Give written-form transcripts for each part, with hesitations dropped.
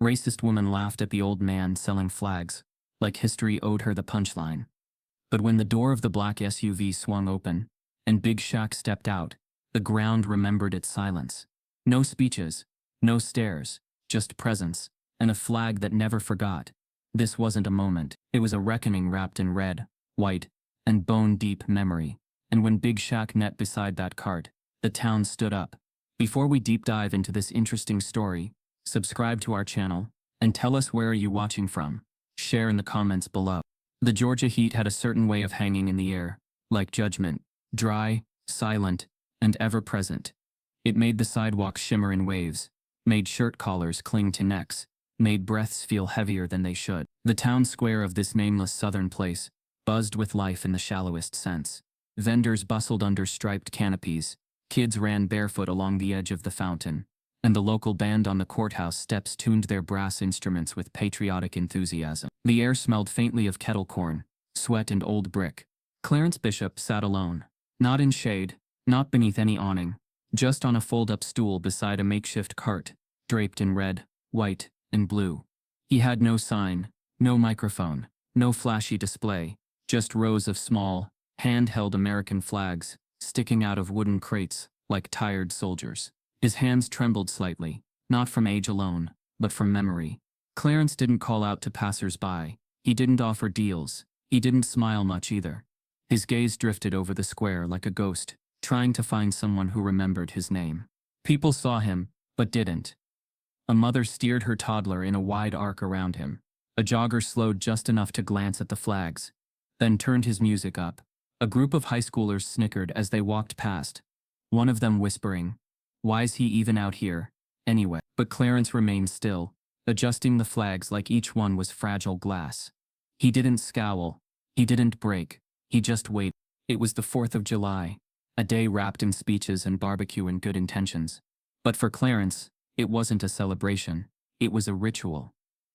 Racist woman laughed at the old man selling flags, like history owed her the punchline. But when the door of the black SUV swung open, and Big Shaq stepped out, the ground remembered its silence. No speeches, no stares, just presence, and a flag that never forgot. This wasn't a moment, it was a reckoning wrapped in red, white, and bone-deep memory. And when Big Shaq knelt beside that cart, the town stood up. Before we deep dive into this interesting story, subscribe to our channel, and tell us where are you watching from. Share in the comments below. The Georgia heat had a certain way of hanging in the air, like judgment, dry, silent, and ever-present. It made the sidewalks shimmer in waves, made shirt collars cling to necks, made breaths feel heavier than they should. The town square of this nameless southern place buzzed with life in the shallowest sense. Vendors bustled under striped canopies, kids ran barefoot along the edge of the fountain, and the local band on the courthouse steps tuned their brass instruments with patriotic enthusiasm. The air smelled faintly of kettle corn, sweat, and old brick. Clarence Bishop sat alone, not in shade, not beneath any awning, just on a fold-up stool beside a makeshift cart, draped in red, white, and blue. He had no sign, no microphone, no flashy display, just rows of small, hand-held American flags, sticking out of wooden crates, like tired soldiers. His hands trembled slightly, not from age alone, but from memory. Clarence didn't call out to passers-by. He didn't offer deals. He didn't smile much either. His gaze drifted over the square like a ghost, trying to find someone who remembered his name. People saw him, but didn't. A mother steered her toddler in a wide arc around him. A jogger slowed just enough to glance at the flags, then turned his music up. A group of high schoolers snickered as they walked past, one of them whispering, "Why's he even out here, anyway?" But Clarence remained still, adjusting the flags like each one was fragile glass. He didn't scowl. He didn't break. He just waited. It was the 4th of July, a day wrapped in speeches and barbecue and good intentions. But for Clarence, it wasn't a celebration. It was a ritual.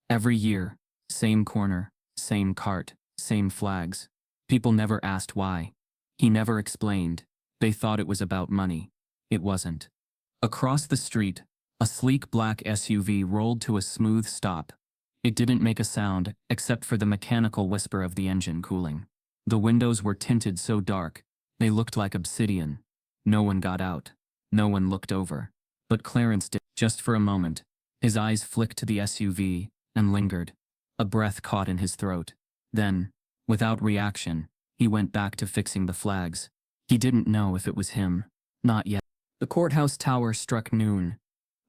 Every year, same corner, same cart, same flags. People never asked why. He never explained. They thought it was about money. It wasn't. Across the street, a sleek black SUV rolled to a smooth stop. It didn't make a sound, except for the mechanical whisper of the engine cooling. The windows were tinted so dark, they looked like obsidian. No one got out. No one looked over. But Clarence did. Just for a moment, his eyes flicked to the SUV and lingered. A breath caught in his throat. Then, without reaction, he went back to fixing the flags. He didn't know if it was him. Not yet. The courthouse tower struck noon.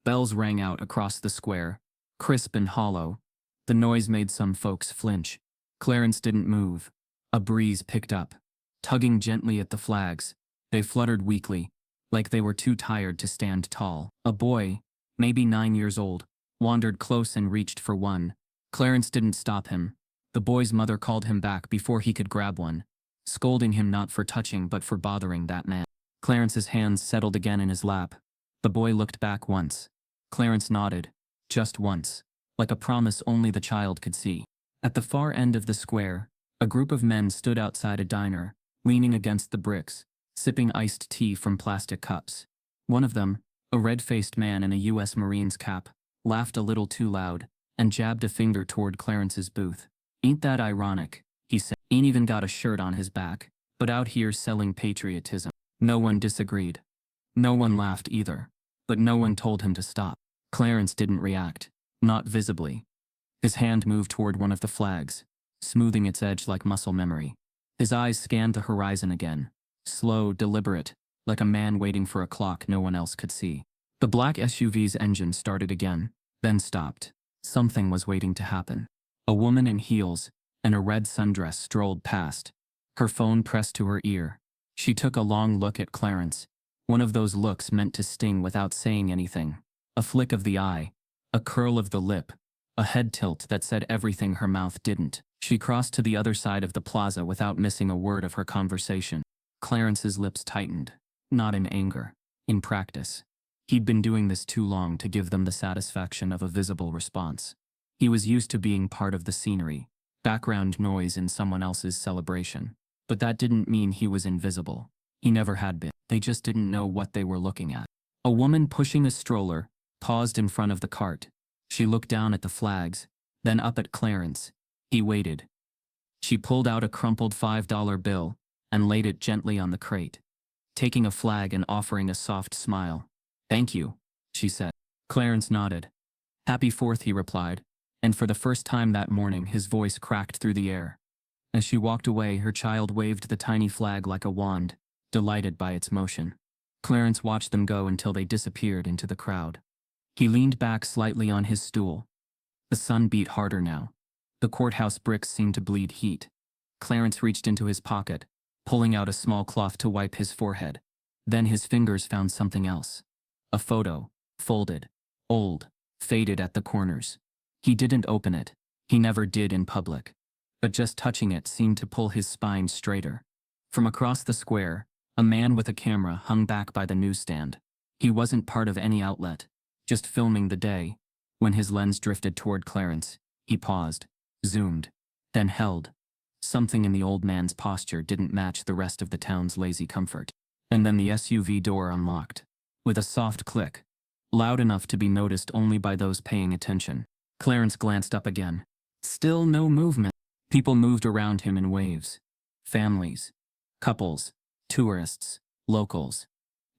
Bells rang out across the square, crisp and hollow. The noise made some folks flinch. Clarence didn't move. A breeze picked up, tugging gently at the flags. They fluttered weakly, like they were too tired to stand tall. A boy, maybe 9 years old, wandered close and reached for one. Clarence didn't stop him. The boy's mother called him back before he could grab one, scolding him not for touching but for bothering that man. Clarence's hands settled again in his lap. The boy looked back once. Clarence nodded, just once, like a promise only the child could see. At the far end of the square, a group of men stood outside a diner, leaning against the bricks, sipping iced tea from plastic cups. One of them, a red-faced man in a U.S. Marine's cap, laughed a little too loud and jabbed a finger toward Clarence's booth. "Ain't that ironic?" he said. "Ain't even got a shirt on his back, but out here selling patriotism." No one disagreed. No one laughed either. But no one told him to stop. Clarence didn't react, not visibly. His hand moved toward one of the flags, smoothing its edge like muscle memory. His eyes scanned the horizon again, slow, deliberate, like a man waiting for a clock no one else could see. The black SUV's engine started again, then stopped. Something was waiting to happen. A woman in heels and a red sundress strolled past, her phone pressed to her ear. She took a long look at Clarence, one of those looks meant to sting without saying anything. A flick of the eye, a curl of the lip, a head tilt that said everything her mouth didn't. She crossed to the other side of the plaza without missing a word of her conversation. Clarence's lips tightened, not in anger, in practice. He'd been doing this too long to give them the satisfaction of a visible response. He was used to being part of the scenery, background noise in someone else's celebration. But that didn't mean he was invisible. He never had been. They just didn't know what they were looking at. A woman pushing a stroller paused in front of the cart. She looked down at the flags, then up at Clarence. He waited. She pulled out a crumpled $5 bill and laid it gently on the crate, taking a flag and offering a soft smile. "Thank you," she said. Clarence nodded. "Happy 4th," he replied, and for the first time that morning his voice cracked through the air. As she walked away, her child waved the tiny flag like a wand, delighted by its motion. Clarence watched them go until they disappeared into the crowd. He leaned back slightly on his stool. The sun beat harder now. The courthouse bricks seemed to bleed heat. Clarence reached into his pocket, pulling out a small cloth to wipe his forehead. Then his fingers found something else. A photo, folded, old, faded at the corners. He didn't open it. He never did in public. But just touching it seemed to pull his spine straighter. From across the square, a man with a camera hung back by the newsstand. He wasn't part of any outlet, just filming the day. When his lens drifted toward Clarence, he paused, zoomed, then held. Something in the old man's posture didn't match the rest of the town's lazy comfort. And then the SUV door unlocked. With a soft click, loud enough to be noticed only by those paying attention. Clarence glanced up again. Still no movement. People moved around him in waves. Families, couples, tourists, locals.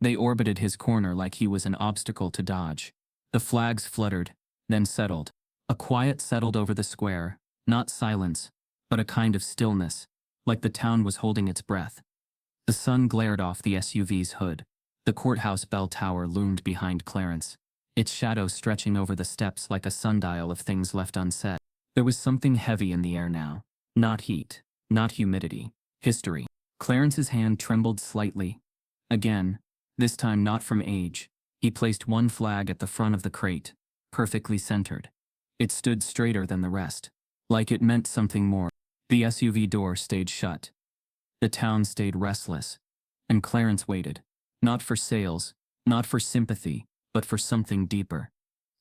They orbited his corner like he was an obstacle to dodge. The flags fluttered, then settled. A quiet settled over the square, not silence, but a kind of stillness, like the town was holding its breath. The sun glared off the SUV's hood. The courthouse bell tower loomed behind Clarence, its shadow stretching over the steps like a sundial of things left unsaid. There was something heavy in the air now. Not heat, not humidity, history. Clarence's hand trembled slightly. Again, this time not from age. He placed one flag at the front of the crate, perfectly centered. It stood straighter than the rest, like it meant something more. The SUV door stayed shut. The town stayed restless, and Clarence waited. Not for sales, not for sympathy, but for something deeper.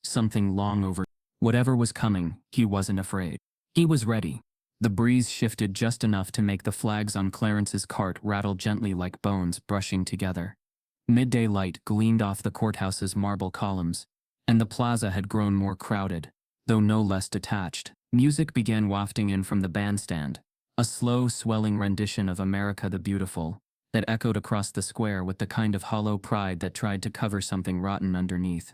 Something long over. Whatever was coming, he wasn't afraid. He was ready. The breeze shifted just enough to make the flags on Clarence's cart rattle gently like bones brushing together. Midday light gleamed off the courthouse's marble columns, and the plaza had grown more crowded, though no less detached. Music began wafting in from the bandstand, a slow, swelling rendition of America the Beautiful, that echoed across the square with the kind of hollow pride that tried to cover something rotten underneath.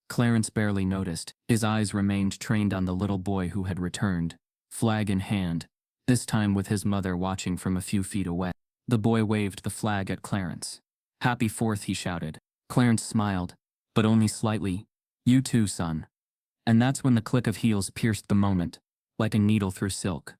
Clarence barely noticed. His eyes remained trained on the little boy who had returned, flag in hand, this time with his mother watching from a few feet away. The boy waved the flag at Clarence. "Happy 4th," he shouted. Clarence smiled, but only slightly. "You too, son." And that's when the click of heels pierced the moment, like a needle through silk.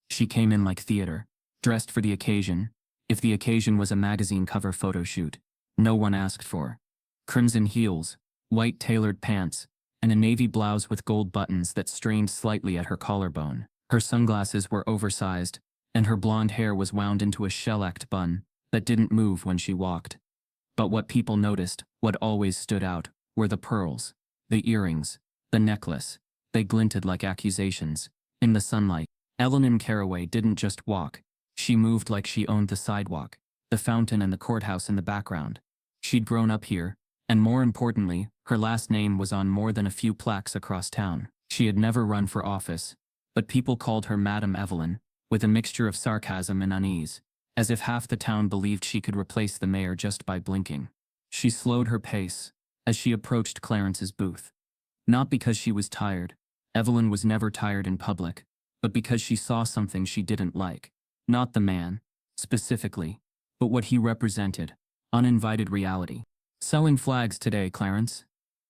She came in like theater, dressed for the occasion, if the occasion was a magazine cover photo shoot. No one asked for. Crimson heels, white tailored pants, and a navy blouse with gold buttons that strained slightly at her collarbone. Her sunglasses were oversized, and her blonde hair was wound into a shellacked bun that didn't move when she walked. But what people noticed, what always stood out, were the pearls, the earrings, the necklace. They glinted like accusations. In the sunlight, Evelyn Caraway didn't just walk. She moved like she owned the sidewalk, the fountain and the courthouse in the background. She'd grown up here, and more importantly, her last name was on more than a few plaques across town. She had never run for office, but people called her Madame Evelyn, with a mixture of sarcasm and unease, as if half the town believed she could replace the mayor just by blinking. She slowed her pace as she approached Clarence's booth. Not because she was tired. Evelyn was never tired in public, but because she saw something she didn't like. Not the man, specifically, but what he represented. Uninvited reality. "Selling flags today, Clarence?"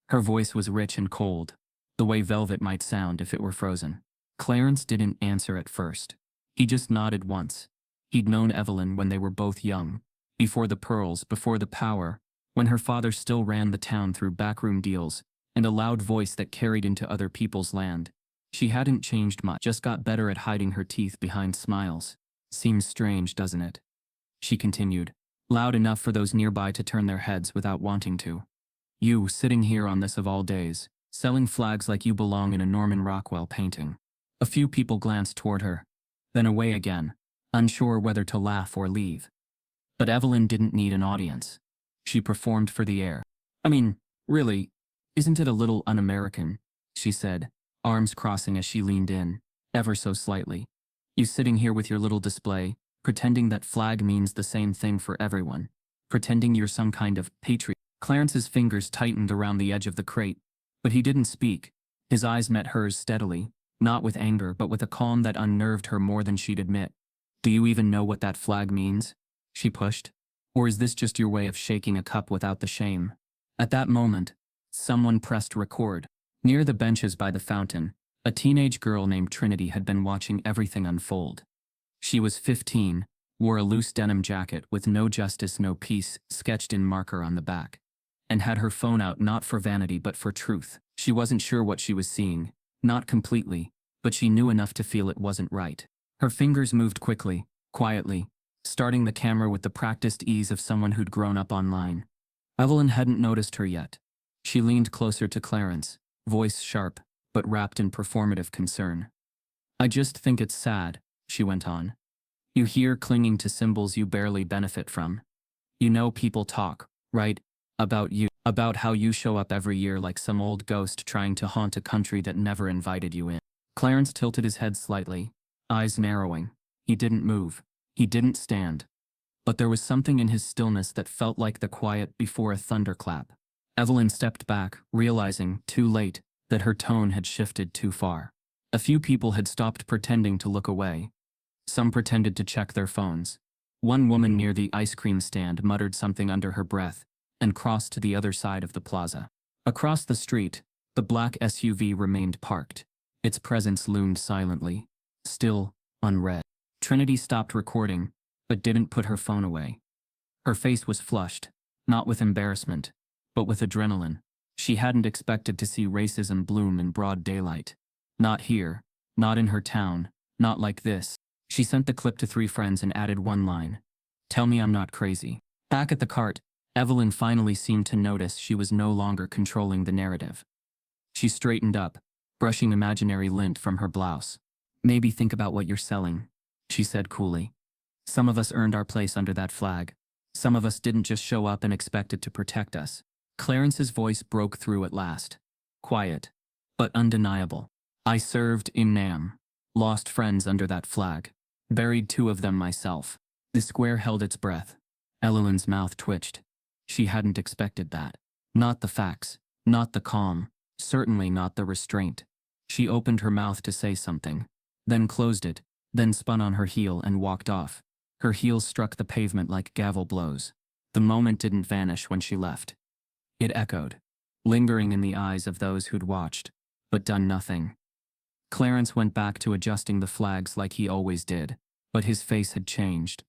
Her voice was rich and cold, the way velvet might sound if it were frozen. Clarence didn't answer at first. He just nodded once. He'd known Evelyn when they were both young, before the pearls, before the power, when her father still ran the town through backroom deals and a loud voice that carried into other people's land. She hadn't changed much, just got better at hiding her teeth behind smiles. "Seems strange, doesn't it?" she continued, loud enough for those nearby to turn their heads without wanting to. "You, sitting here on this of all days, selling flags like you belong in a Norman Rockwell painting." A few people glanced toward her, then away again, unsure whether to laugh or leave. But Evelyn didn't need an audience. She performed for the air. "I mean, really, isn't it a little un-American?" she said, arms crossing as she leaned in, ever so slightly. You sitting here with your little display, pretending that flag means the same thing for everyone. Pretending you're some kind of patriot. Clarence's fingers tightened around the edge of the crate, but he didn't speak. His eyes met hers steadily, not with anger but with a calm that unnerved her more than she'd admit. Do you even know what that flag means? She pushed. Or is this just your way of shaking a cup without the shame? At that moment, someone pressed record. Near the benches by the fountain, a teenage girl named Trinity had been watching everything unfold. She was 15, wore a loose denim jacket with "No Justice, No Peace" sketched in marker on the back, and had her phone out not for vanity but for truth. She wasn't sure what she was seeing, not completely, but she knew enough to feel it wasn't right. Her fingers moved quickly, quietly, starting the camera with the practiced ease of someone who'd grown up online. Evelyn hadn't noticed her yet. She leaned closer to Clarence, voice sharp, but wrapped in performative concern. I just think it's sad, she went on. You here clinging to symbols you barely benefit from. You know people talk, right, about you, about how you show up every year like some old ghost trying to haunt a country that never invited you in. Clarence tilted his head slightly, eyes narrowing. He didn't move. He didn't stand. But there was something in his stillness that felt like the quiet before a thunderclap. Evelyn stepped back, realizing, too late, that her tone had shifted too far. A few people had stopped pretending to look away. Some pretended to check their phones. One woman near the ice cream stand muttered something under her breath and crossed to the other side of the plaza. Across the street, the black SUV remained parked. Its presence loomed silently, still, unread. Trinity stopped recording, but didn't put her phone away. Her face was flushed, not with embarrassment, but with adrenaline. She hadn't expected to see racism bloom in broad daylight. Not here, not in her town, not like this. She sent the clip to 3 friends and added one line. Tell me I'm not crazy. Back at the cart, Evelyn finally seemed to notice she was no longer controlling the narrative. She straightened up, brushing imaginary lint from her blouse. Maybe think about what you're selling, she said coolly. Some of us earned our place under that flag. Some of us didn't just show up and expect it to protect us. Clarence's voice broke through at last. Quiet, but undeniable. I served in Nam. Lost friends under that flag. Buried 2 of them myself. The square held its breath. Evelyn's mouth twitched. She hadn't expected that. Not the facts. Not the calm. Certainly not the restraint. She opened her mouth to say something, then closed it, then spun on her heel and walked off. Her heels struck the pavement like gavel blows. The moment didn't vanish when she left. It echoed, lingering in the eyes of those who'd watched, but done nothing. Clarence went back to adjusting the flags like he always did, but his face had changed.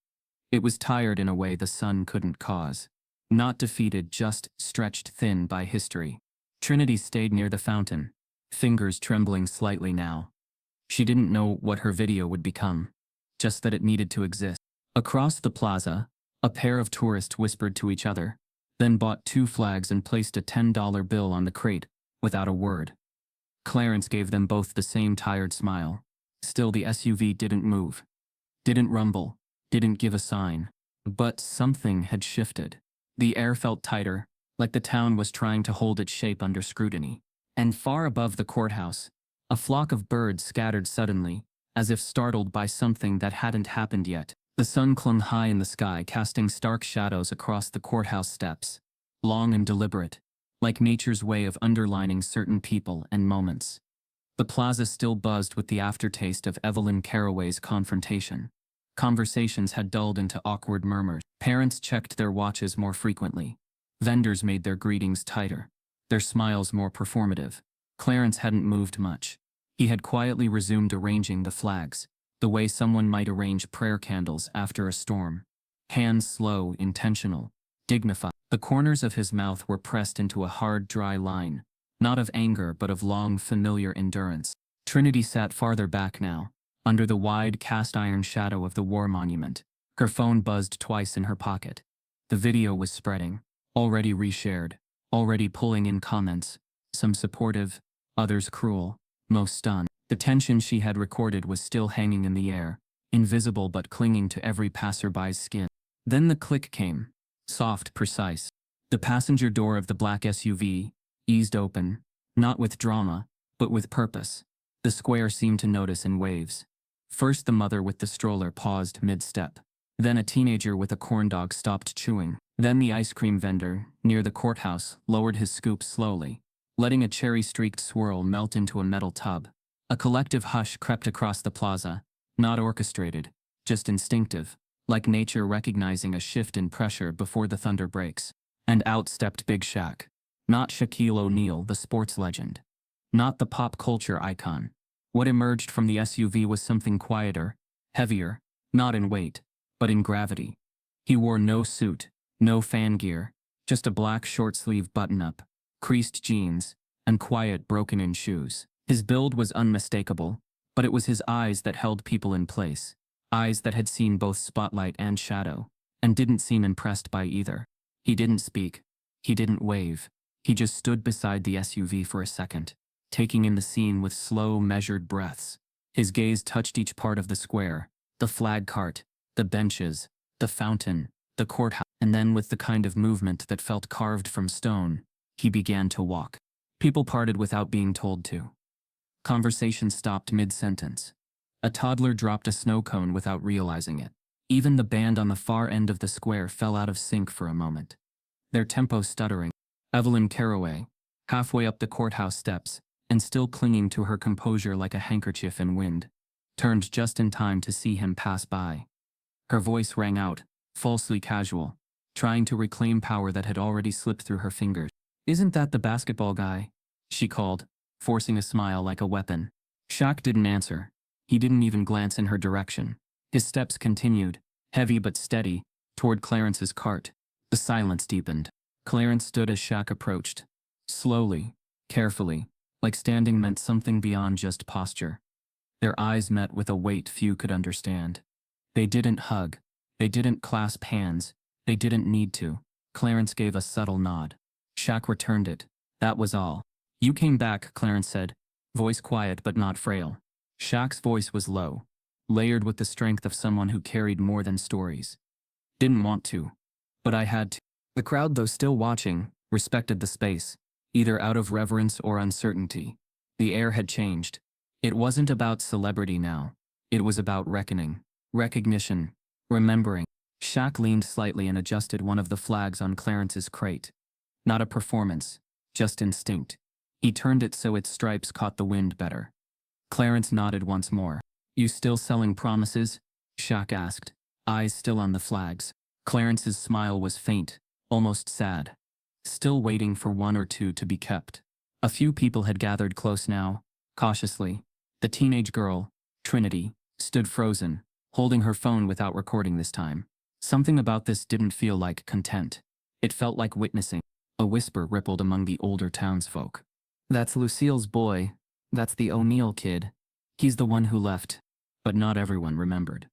It was tired in a way the sun couldn't cause. Not defeated, just stretched thin by history. Trinity stayed near the fountain, fingers trembling slightly now. She didn't know what her video would become, just that it needed to exist. Across the plaza, a pair of tourists whispered to each other, then bought 2 flags and placed a $10 bill on the crate, without a word. Clarence gave them both the same tired smile. Still the SUV didn't move. Didn't rumble. Didn't give a sign. But something had shifted. The air felt tighter, like the town was trying to hold its shape under scrutiny. And far above the courthouse, a flock of birds scattered suddenly, as if startled by something that hadn't happened yet. The sun clung high in the sky, casting stark shadows across the courthouse steps, long and deliberate, like nature's way of underlining certain people and moments. The plaza still buzzed with the aftertaste of Evelyn Caraway's confrontation. Conversations had dulled into awkward murmurs. Parents checked their watches more frequently. Vendors made their greetings tighter, their smiles more performative. Clarence hadn't moved much. He had quietly resumed arranging the flags, the way someone might arrange prayer candles after a storm. Hands slow, intentional, dignified. The corners of his mouth were pressed into a hard, dry line, not of anger but of long, familiar endurance. Trinity sat farther back now, under the wide cast-iron shadow of the war monument. Her phone buzzed twice in her pocket. The video was spreading, already reshared, already pulling in comments, some supportive, others cruel, most stunned. The tension she had recorded was still hanging in the air, invisible but clinging to every passerby's skin. Then the click came, soft, precise. The passenger door of the black SUV eased open, not with drama, but with purpose. The square seemed to notice in waves. First, the mother with the stroller paused mid-step. Then a teenager with a corndog stopped chewing. Then the ice cream vendor, near the courthouse, lowered his scoop slowly, letting a cherry-streaked swirl melt into a metal tub. A collective hush crept across the plaza, not orchestrated, just instinctive, like nature recognizing a shift in pressure before the thunder breaks. And out stepped Big Shaq. Not Shaquille O'Neal, the sports legend. Not the pop culture icon. What emerged from the SUV was something quieter, heavier, not in weight, but in gravity. He wore no suit, no fan gear, just a black short-sleeve button-up, creased jeans, and quiet broken-in shoes. His build was unmistakable, but it was his eyes that held people in place. Eyes that had seen both spotlight and shadow, and didn't seem impressed by either. He didn't speak. He didn't wave. He just stood beside the SUV for a second, taking in the scene with slow, measured breaths. His gaze touched each part of the square, the flag cart, the benches, the fountain, the courthouse, and then with the kind of movement that felt carved from stone, he began to walk. People parted without being told to. Conversation stopped mid-sentence. A toddler dropped a snow cone without realizing it. Even the band on the far end of the square fell out of sync for a moment, their tempo stuttering. Evelyn Caraway, halfway up the courthouse steps, and still clinging to her composure like a handkerchief in wind, turned just in time to see him pass by. Her voice rang out, falsely casual, trying to reclaim power that had already slipped through her fingers. "Isn't that the basketball guy?" she called, forcing a smile like a weapon. Shaq didn't answer. He didn't even glance in her direction. His steps continued, heavy but steady, toward Clarence's cart. The silence deepened. Clarence stood as Shaq approached. Slowly, carefully, like standing meant something beyond just posture. Their eyes met with a weight few could understand. They didn't hug. They didn't clasp hands. They didn't need to. Clarence gave a subtle nod. Shaq returned it. That was all. "You came back," Clarence said, voice quiet but not frail. Shaq's voice was low, layered with the strength of someone who carried more than stories. "Didn't want to, but I had to." The crowd, though still watching, respected the space, either out of reverence or uncertainty. The air had changed. It wasn't about celebrity now. It was about reckoning, recognition, remembering. Shaq leaned slightly and adjusted one of the flags on Clarence's crate. Not a performance, just instinct. He turned it so its stripes caught the wind better. Clarence nodded once more. "You still selling promises?" Shaq asked, eyes still on the flags. Clarence's smile was faint, almost sad. Still waiting for one or two to be kept. A few people had gathered close now, cautiously. The teenage girl, Trinity, stood frozen, holding her phone without recording this time. Something about this didn't feel like content. It felt like witnessing. A whisper rippled among the older townsfolk. "That's Lucille's boy. That's the O'Neal kid. He's the one who left." But not everyone remembered.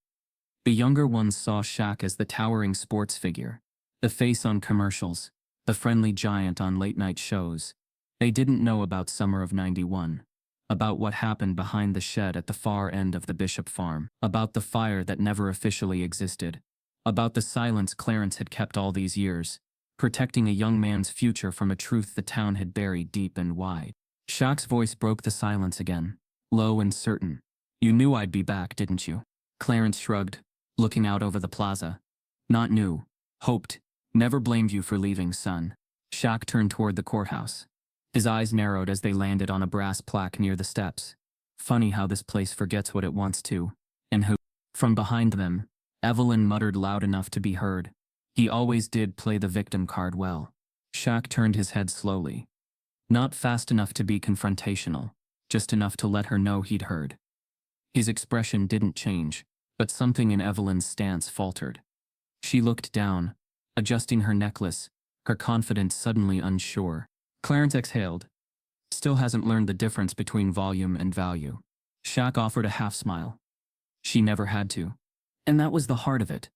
The younger ones saw Shaq as the towering sports figure, the face on commercials, the friendly giant on late-night shows. They didn't know about summer of '91, about what happened behind the shed at the far end of the Bishop farm, about the fire that never officially existed, about the silence Clarence had kept all these years, protecting a young man's future from a truth the town had buried deep and wide. Shaq's voice broke the silence again, low and certain. "You knew I'd be back, didn't you?" Clarence shrugged, looking out over the plaza. "Not knew. Hoped. Never blamed you for leaving, son." Shaq turned toward the courthouse. His eyes narrowed as they landed on a brass plaque near the steps. "Funny how this place forgets what it wants to, and who." From behind them, Evelyn muttered loud enough to be heard. "He always did play the victim card well." Shaq turned his head slowly. Not fast enough to be confrontational, just enough to let her know he'd heard. His expression didn't change, but something in Evelyn's stance faltered. She looked down, adjusting her necklace, her confidence suddenly unsure. Clarence exhaled. "Still hasn't learned the difference between volume and value." Shaq offered a half-smile. "She never had to. And that was the heart of it.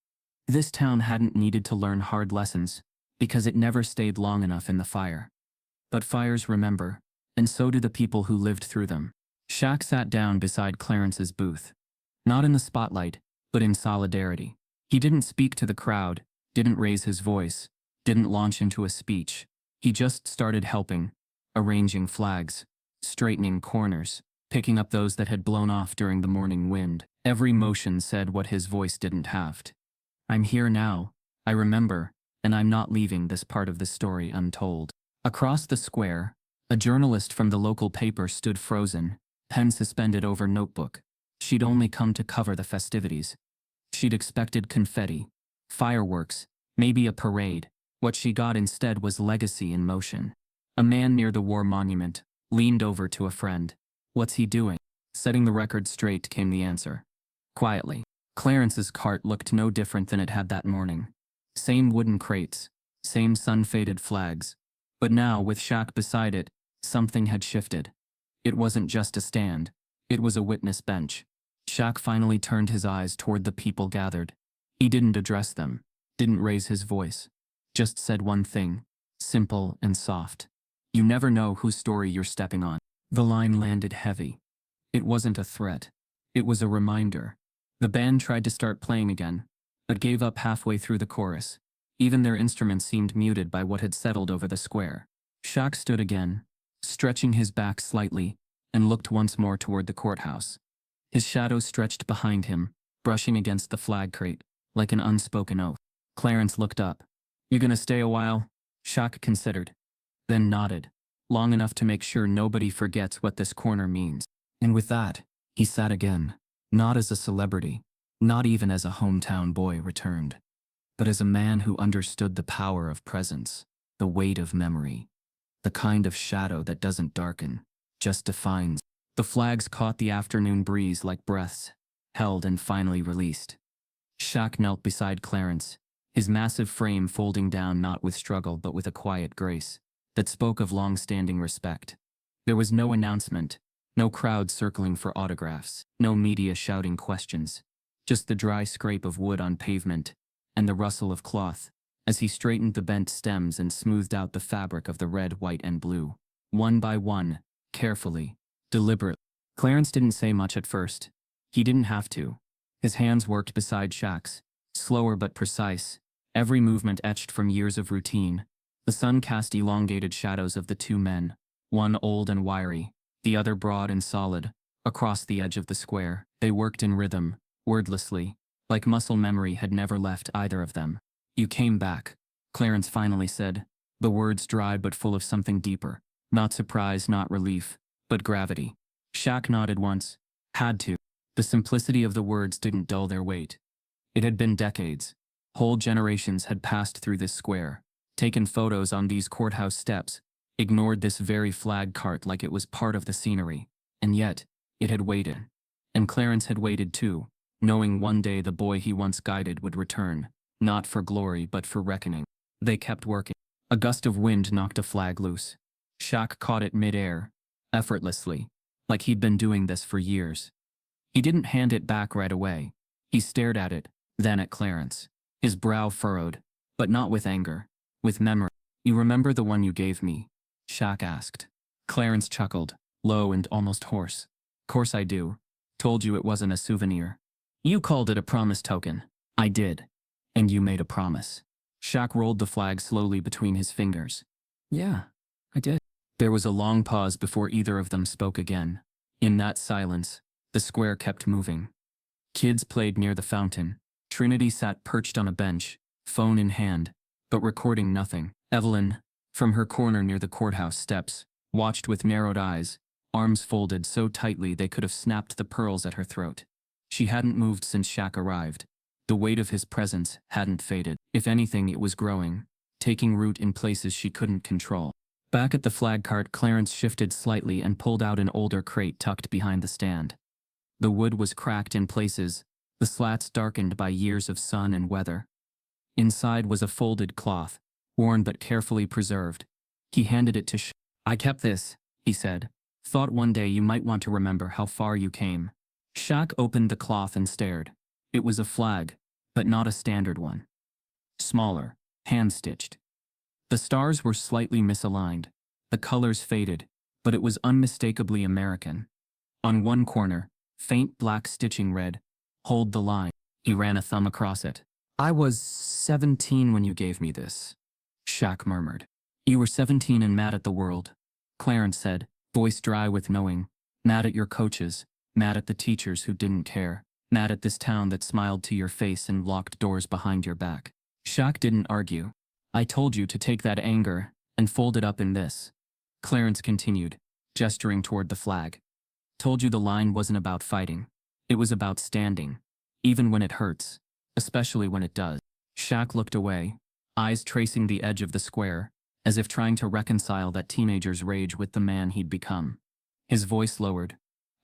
This town hadn't needed to learn hard lessons, because it never stayed long enough in the fire. But fires remember, and so do the people who lived through them." Shaq sat down beside Clarence's booth. Not in the spotlight, but in solidarity. He didn't speak to the crowd, didn't raise his voice, didn't launch into a speech. He just started helping, arranging flags, straightening corners, picking up those that had blown off during the morning wind. Every motion said what his voice didn't have to. I'm here now, I remember, and I'm not leaving this part of the story untold. Across the square, a journalist from the local paper stood frozen, pen suspended over notebook. She'd only come to cover the festivities. She'd expected confetti, fireworks, maybe a parade. What she got instead was legacy in motion. A man near the war monument leaned over to a friend. What's he doing? Setting the record straight, came the answer. Quietly. Clarence's cart looked no different than it had that morning. Same wooden crates, same sun-faded flags. But now, with Shaq beside it, something had shifted. It wasn't just a stand. It was a witness bench. Shaq finally turned his eyes toward the people gathered. He didn't address them, didn't raise his voice. Just said one thing, simple and soft. You never know whose story you're stepping on. The line landed heavy. It wasn't a threat. It was a reminder. The band tried to start playing again, but gave up halfway through the chorus. Even their instruments seemed muted by what had settled over the square. Shaq stood again, stretching his back slightly, and looked once more toward the courthouse. His shadow stretched behind him, brushing against the flag crate, like an unspoken oath. Clarence looked up. You gonna stay a while? Shaq considered, then nodded, long enough to make sure nobody forgets what this corner means. And with that, he sat again, not as a celebrity, not even as a hometown boy returned, but as a man who understood the power of presence, the weight of memory, the kind of shadow that doesn't darken, just defines. The flags caught the afternoon breeze like breaths, held and finally released. Shaq knelt beside Clarence, his massive frame folding down not with struggle but with a quiet grace that spoke of long-standing respect. There was no announcement, no crowd circling for autographs, no media shouting questions, just the dry scrape of wood on pavement and the rustle of cloth as he straightened the bent stems and smoothed out the fabric of the red, white, and blue, one by one, carefully, deliberately. Clarence didn't say much at first. He didn't have to. His hands worked beside Shaq's, slower but precise, every movement etched from years of routine. The sun cast elongated shadows of the two men, one old and wiry, the other broad and solid, across the edge of the square. They worked in rhythm, wordlessly, like muscle memory had never left either of them. You came back, Clarence finally said, the words dry but full of something deeper. Not surprise, not relief, but gravity. Shaq nodded once. Had to. The simplicity of the words didn't dull their weight. It had been decades. Whole generations had passed through this square, taken photos on these courthouse steps, ignored this very flag cart like it was part of the scenery. And yet, it had waited. And Clarence had waited too, knowing one day the boy he once guided would return, not for glory but for reckoning. They kept working. A gust of wind knocked a flag loose. Shaq caught it mid-air, effortlessly, like he'd been doing this for years. He didn't hand it back right away. He stared at it, then at Clarence, his brow furrowed, but not with anger, with memory. You remember the one you gave me? Shaq asked. Clarence chuckled, low and almost hoarse. Course I do. Told you it wasn't a souvenir. You called it a promise token. I did. And you made a promise. Shaq rolled the flag slowly between his fingers. Yeah, I did. There was a long pause before either of them spoke again. In that silence, the square kept moving. Kids played near the fountain. Trinity sat perched on a bench, phone in hand, but recording nothing. Evelyn, from her corner near the courthouse steps, watched with narrowed eyes, arms folded so tightly they could have snapped the pearls at her throat. She hadn't moved since Shaq arrived. The weight of his presence hadn't faded. If anything, it was growing, taking root in places she couldn't control. Back at the flag cart, Clarence shifted slightly and pulled out an older crate tucked behind the stand. The wood was cracked in places, the slats darkened by years of sun and weather. Inside was a folded cloth, worn but carefully preserved. He handed it to Shaq. I kept this, he said. Thought one day you might want to remember how far you came. Shaq opened the cloth and stared. It was a flag, but not a standard one. Smaller, hand-stitched. The stars were slightly misaligned, the colors faded, but it was unmistakably American. On one corner, faint black stitching read, "Hold the line." He ran a thumb across it. I was 17 when you gave me this, Shaq murmured. You were 17 and mad at the world, Clarence said, voice dry with knowing, mad at your coaches, mad at the teachers who didn't care, mad at this town that smiled to your face and locked doors behind your back. Shaq didn't argue. I told you to take that anger and fold it up in this. Clarence continued, gesturing toward the flag. Told you the line wasn't about fighting. It was about standing. Even when it hurts. Especially when it does. Shaq looked away, eyes tracing the edge of the square, as if trying to reconcile that teenager's rage with the man he'd become. His voice lowered.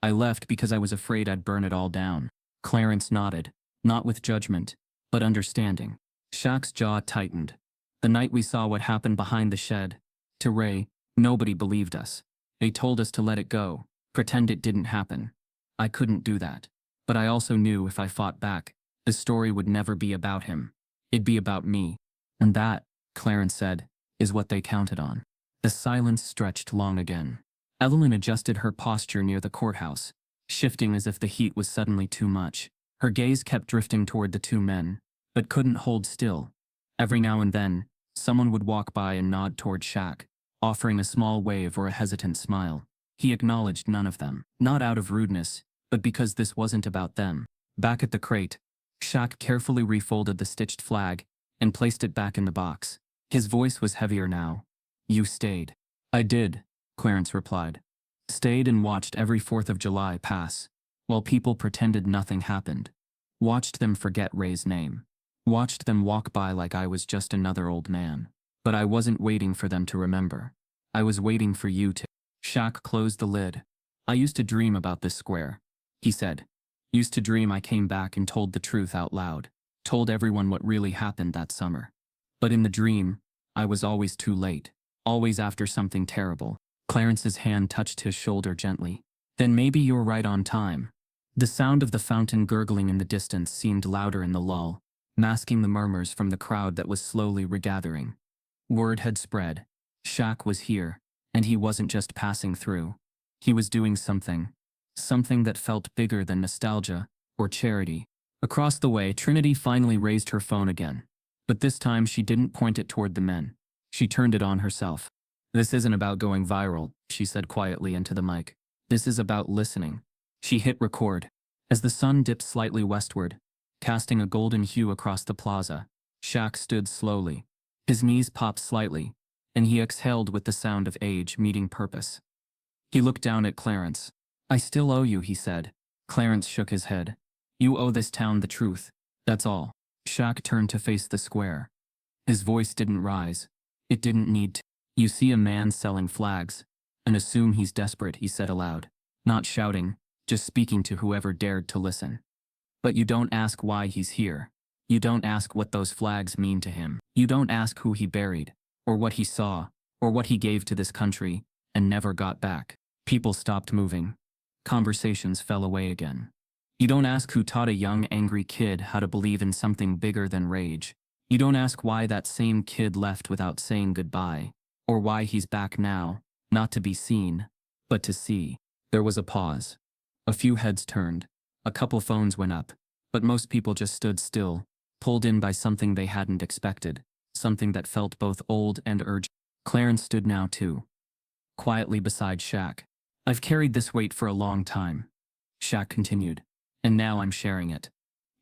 I left because I was afraid I'd burn it all down. Clarence nodded, not with judgment, but understanding. Shaq's jaw tightened. The night we saw what happened behind the shed, to Ray, nobody believed us. They told us to let it go, pretend it didn't happen. I couldn't do that. But I also knew if I fought back, the story would never be about him. It'd be about me. And that, Clarence said, is what they counted on. The silence stretched long again. Evelyn adjusted her posture near the courthouse, shifting as if the heat was suddenly too much. Her gaze kept drifting toward the two men, but couldn't hold still. Every now and then, someone would walk by and nod toward Shaq, offering a small wave or a hesitant smile. He acknowledged none of them, not out of rudeness, but because this wasn't about them. Back at the crate, Shaq carefully refolded the stitched flag and placed it back in the box. His voice was heavier now. You stayed. I did, Clarence replied. Stayed and watched every 4th of July pass, while people pretended nothing happened. Watched them forget Ray's name. Watched them walk by like I was just another old man. But I wasn't waiting for them to remember. I was waiting for you to. Shaq closed the lid. I used to dream about this square, he said. Used to dream I came back and told the truth out loud. Told everyone what really happened that summer. But in the dream, I was always too late. Always after something terrible. Clarence's hand touched his shoulder gently. Then maybe you're right on time. The sound of the fountain gurgling in the distance seemed louder in the lull, masking the murmurs from the crowd that was slowly regathering. Word had spread. Shaq was here, and he wasn't just passing through. He was doing something. Something that felt bigger than nostalgia or charity. Across the way, Trinity finally raised her phone again. But this time she didn't point it toward the men. She turned it on herself. This isn't about going viral, she said quietly into the mic. This is about listening. She hit record. As the sun dipped slightly westward, casting a golden hue across the plaza, Shaq stood slowly. His knees popped slightly, and he exhaled with the sound of age meeting purpose. He looked down at Clarence. I still owe you, he said. Clarence shook his head. You owe this town the truth. That's all. Shaq turned to face the square. His voice didn't rise. It didn't need to. You see a man selling flags, and assume he's desperate, he said aloud. Not shouting, just speaking to whoever dared to listen. But you don't ask why he's here. You don't ask what those flags mean to him. You don't ask who he buried, or what he saw, or what he gave to this country, and never got back. People stopped moving. Conversations fell away again. You don't ask who taught a young, angry kid how to believe in something bigger than rage. You don't ask why that same kid left without saying goodbye, or why he's back now, not to be seen, but to see. There was a pause. A few heads turned. A couple phones went up, but most people just stood still, pulled in by something they hadn't expected, something that felt both old and urgent. Clarence stood now too, quietly beside Shaq. I've carried this weight for a long time, Shaq continued, and now I'm sharing it.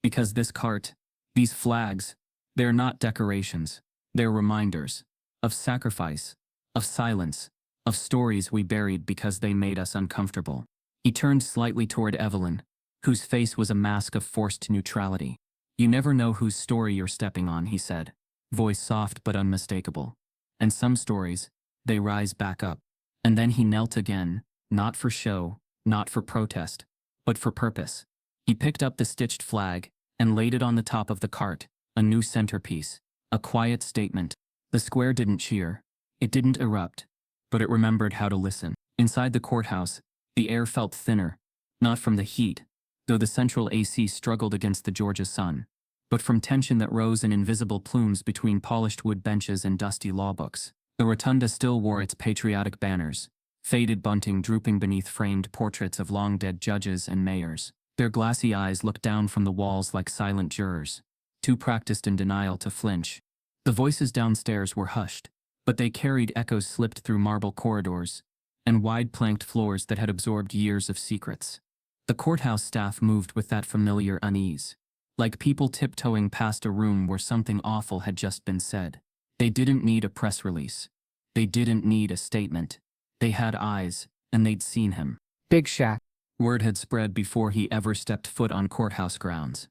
Because this cart, these flags, they're not decorations, they're reminders of sacrifice, of silence, of stories we buried because they made us uncomfortable. He turned slightly toward Evelyn, whose face was a mask of forced neutrality. You never know whose story you're stepping on, he said, voice soft but unmistakable. And some stories, they rise back up. And then he knelt again, not for show, not for protest, but for purpose. He picked up the stitched flag and laid it on the top of the cart, a new centerpiece, a quiet statement. The square didn't cheer, it didn't erupt, but it remembered how to listen. Inside the courthouse, the air felt thinner, not from the heat, though the central AC struggled against the Georgia sun, but from tension that rose in invisible plumes between polished wood benches and dusty law books. The rotunda still wore its patriotic banners, faded bunting drooping beneath framed portraits of long-dead judges and mayors. Their glassy eyes looked down from the walls like silent jurors, too practiced in denial to flinch. The voices downstairs were hushed, but they carried echoes slipped through marble corridors, and wide planked floors that had absorbed years of secrets. The courthouse staff moved with that familiar unease, like people tiptoeing past a room where something awful had just been said. They didn't need a press release. They didn't need a statement. They had eyes, and they'd seen him. Big Shaq. Word had spread before he ever stepped foot on courthouse grounds.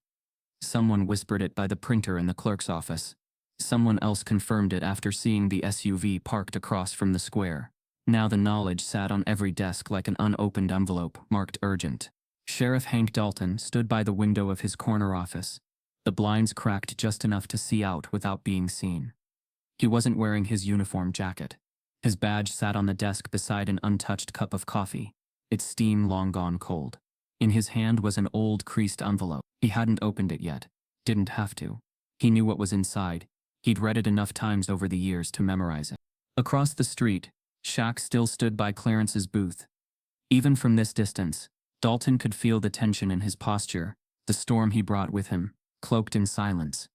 Someone whispered it by the printer in the clerk's office. Someone else confirmed it after seeing the SUV parked across from the square. Now the knowledge sat on every desk like an unopened envelope marked urgent. Sheriff Hank Dalton stood by the window of his corner office, the blinds cracked just enough to see out without being seen. He wasn't wearing his uniform jacket. His badge sat on the desk beside an untouched cup of coffee, its steam long gone cold. In his hand was an old creased envelope. He hadn't opened it yet. Didn't have to. He knew what was inside. He'd read it enough times over the years to memorize it. Across the street, Shaq still stood by Clarence's booth. Even from this distance, Dalton could feel the tension in his posture, the storm he brought with him, cloaked in silence.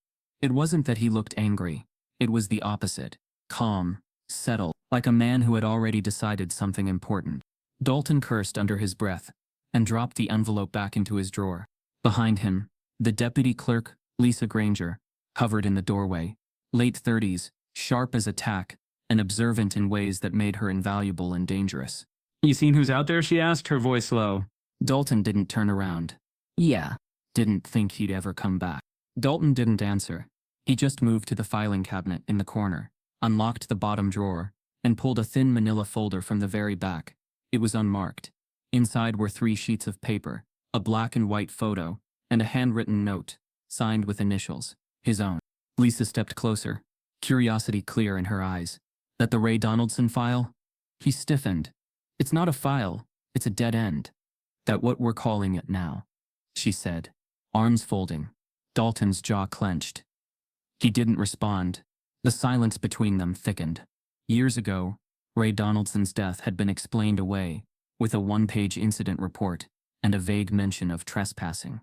It wasn't that he looked angry. It was the opposite. Calm, settled, like a man who had already decided something important. Dalton cursed under his breath and dropped the envelope back into his drawer. Behind him, the deputy clerk, Lisa Granger, hovered in the doorway, late 30s, sharp as a tack, and observant in ways that made her invaluable and dangerous. "You seen who's out there?" she asked, her voice low. Dalton didn't turn around. Yeah. Didn't think he'd ever come back. Dalton didn't answer. He just moved to the filing cabinet in the corner, unlocked the bottom drawer, and pulled a thin manila folder from the very back. It was unmarked. Inside were 3 sheets of paper, a black and white photo, and a handwritten note, signed with initials, his own. Lisa stepped closer, curiosity clear in her eyes. That the Ray Donaldson file? He stiffened. It's not a file, it's a dead end. That what we're calling it now, she said, arms folding. Dalton's jaw clenched. He didn't respond. The silence between them thickened. Years ago, Ray Donaldson's death had been explained away, with a 1-page incident report and a vague mention of trespassing.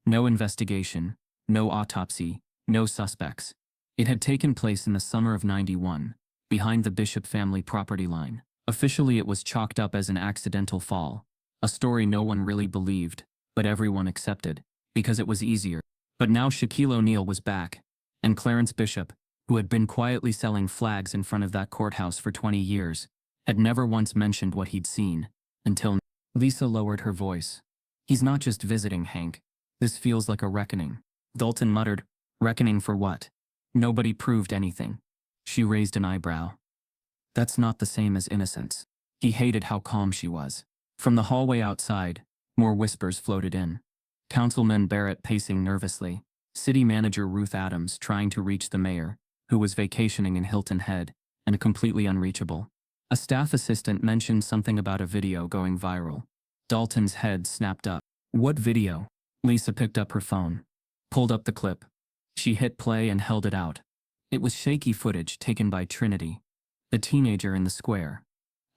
No investigation, no autopsy, no suspects. It had taken place in the summer of '91, behind the Bishop family property line. Officially it was chalked up as an accidental fall, a story no one really believed, but everyone accepted, because it was easier. But now Shaquille O'Neal was back, and Clarence Bishop, who had been quietly selling flags in front of that courthouse for 20 years, had never once mentioned what he'd seen, until Lisa lowered her voice. He's not just visiting, Hank. This feels like a reckoning. Dalton muttered, reckoning for what? Nobody proved anything. She raised an eyebrow. That's not the same as innocence. He hated how calm she was. From the hallway outside, more whispers floated in. Councilman Barrett pacing nervously. City Manager Ruth Adams trying to reach the mayor, who was vacationing in Hilton Head, and completely unreachable. A staff assistant mentioned something about a video going viral. Dalton's head snapped up. What video? Lisa picked up her phone, pulled up the clip. She hit play and held it out. It was shaky footage taken by Trinity, the teenager in the square.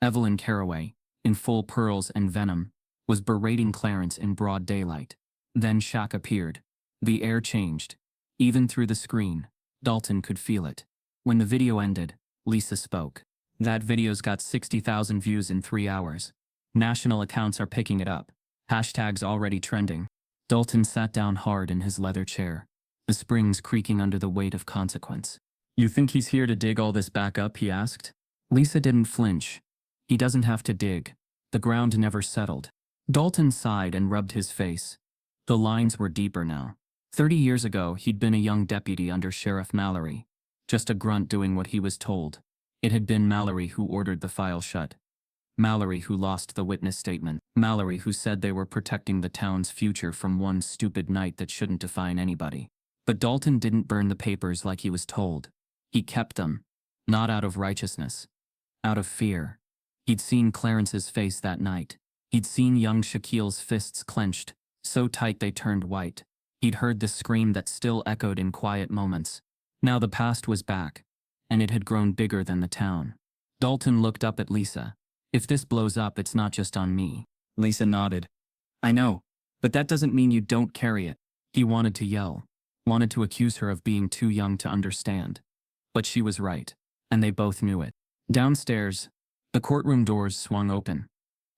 Evelyn Caraway, in full pearls and venom, was berating Clarence in broad daylight. Then Shaq appeared. The air changed. Even through the screen, Dalton could feel it. When the video ended, Lisa spoke. That video's got 60,000 views in 3 hours. National accounts are picking it up. Hashtags already trending. Dalton sat down hard in his leather chair, the springs creaking under the weight of consequence. You think he's here to dig all this back up, he asked. Lisa didn't flinch. He doesn't have to dig. The ground never settled. Dalton sighed and rubbed his face. The lines were deeper now. 30 years ago, he'd been a young deputy under Sheriff Mallory, just a grunt doing what he was told. It had been Mallory who ordered the file shut. Mallory who lost the witness statement. Mallory who said they were protecting the town's future from one stupid night that shouldn't define anybody. But Dalton didn't burn the papers like he was told. He kept them, not out of righteousness, out of fear. He'd seen Clarence's face that night. He'd seen young Shaquille's fists clenched, so tight they turned white. He'd heard the scream that still echoed in quiet moments. Now the past was back, and it had grown bigger than the town. Dalton looked up at Lisa. If this blows up, it's not just on me. Lisa nodded. I know, but that doesn't mean you don't carry it. He wanted to yell, wanted to accuse her of being too young to understand. But she was right, and they both knew it. Downstairs, The courtroom doors swung open.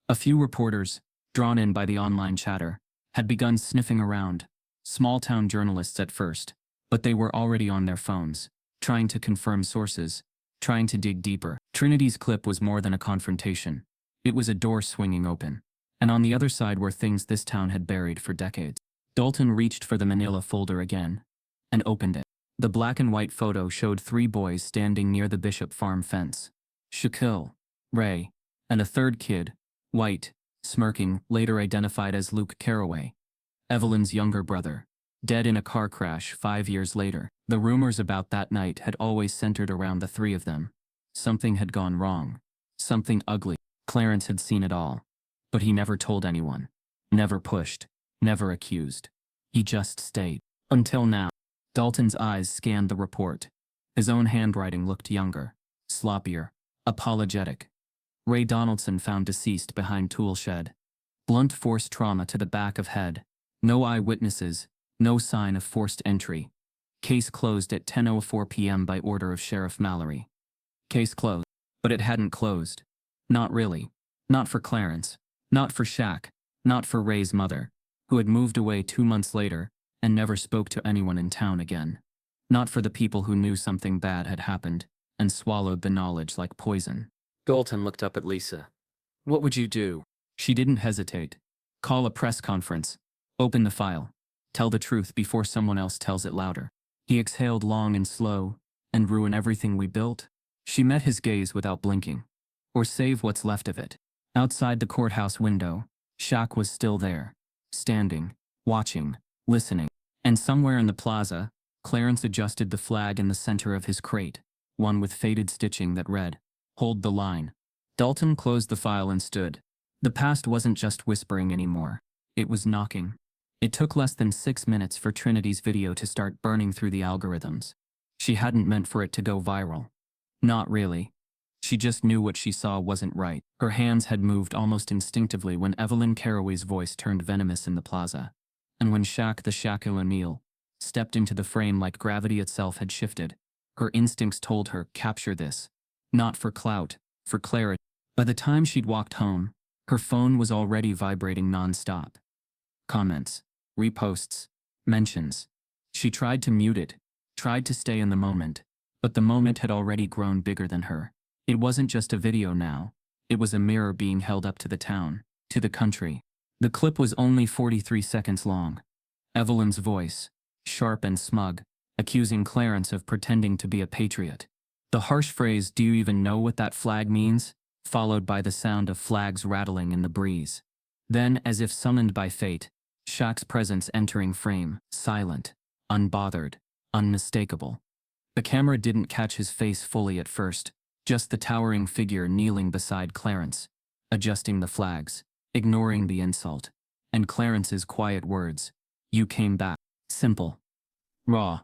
A few reporters, drawn in by the online chatter, had begun sniffing around, small-town journalists at first, but they were already on their phones, trying to confirm sources, trying to dig deeper. Trinity's clip was more than a confrontation. It was a door swinging open. And on the other side were things this town had buried for decades. Dalton reached for the manila folder again and opened it. The black and white photo showed 3 boys standing near the Bishop farm fence. Shaquille, Ray, and a third kid, white, smirking, later identified as Luke Carraway, Evelyn's younger brother, dead in a car crash 5 years later. The rumors about that night had always centered around the 3 of them. Something had gone wrong. Something ugly. Clarence had seen it all. But he never told anyone. Never pushed. Never accused. He just stayed. Until now. Dalton's eyes scanned the report. His own handwriting looked younger, sloppier, apologetic. Ray Donaldson found deceased behind tool shed. Blunt force trauma to the back of head. No eyewitnesses. No sign of forced entry. Case closed at 10:04 p.m. by order of Sheriff Mallory. Case closed. But it hadn't closed. Not really. Not for Clarence. Not for Shaq. Not for Ray's mother, who had moved away 2 months later and never spoke to anyone in town again. Not for the people who knew something bad had happened and swallowed the knowledge like poison. Dalton looked up at Lisa. What would you do? She didn't hesitate. Call a press conference. Open the file. Tell the truth before someone else tells it louder. He exhaled long and slow. And ruin everything we built? She met his gaze without blinking. Or save what's left of it. Outside the courthouse window, Shaq was still there. Standing, watching, listening. And somewhere in the plaza, Clarence adjusted the flag in the center of his crate, one with faded stitching that read, "Hold the line." Dalton closed the file and stood. The past wasn't just whispering anymore. It was knocking. It took less than 6 minutes for Trinity's video to start burning through the algorithms. She hadn't meant for it to go viral. Not really. She just knew what she saw wasn't right. Her hands had moved almost instinctively when Evelyn Carraway's voice turned venomous in the plaza. And when Shaq the Shaquille O'Neal stepped into the frame like gravity itself had shifted, her instincts told her, capture this. Not for clout, for clarity. By the time she'd walked home, her phone was already vibrating non-stop. Comments, reposts, mentions. She tried to mute it, tried to stay in the moment, but the moment had already grown bigger than her. It wasn't just a video now. It was a mirror being held up to the town, to the country. The clip was only 43 seconds long. Evelyn's voice, sharp and smug, accusing Clarence of pretending to be a patriot. The harsh phrase, "Do you even know what that flag means?" followed by the sound of flags rattling in the breeze. Then, as if summoned by fate, Shaq's presence entering frame, silent, unbothered, unmistakable. The camera didn't catch his face fully at first, just the towering figure kneeling beside Clarence, adjusting the flags, ignoring the insult, and Clarence's quiet words, "You came back." Simple. Raw.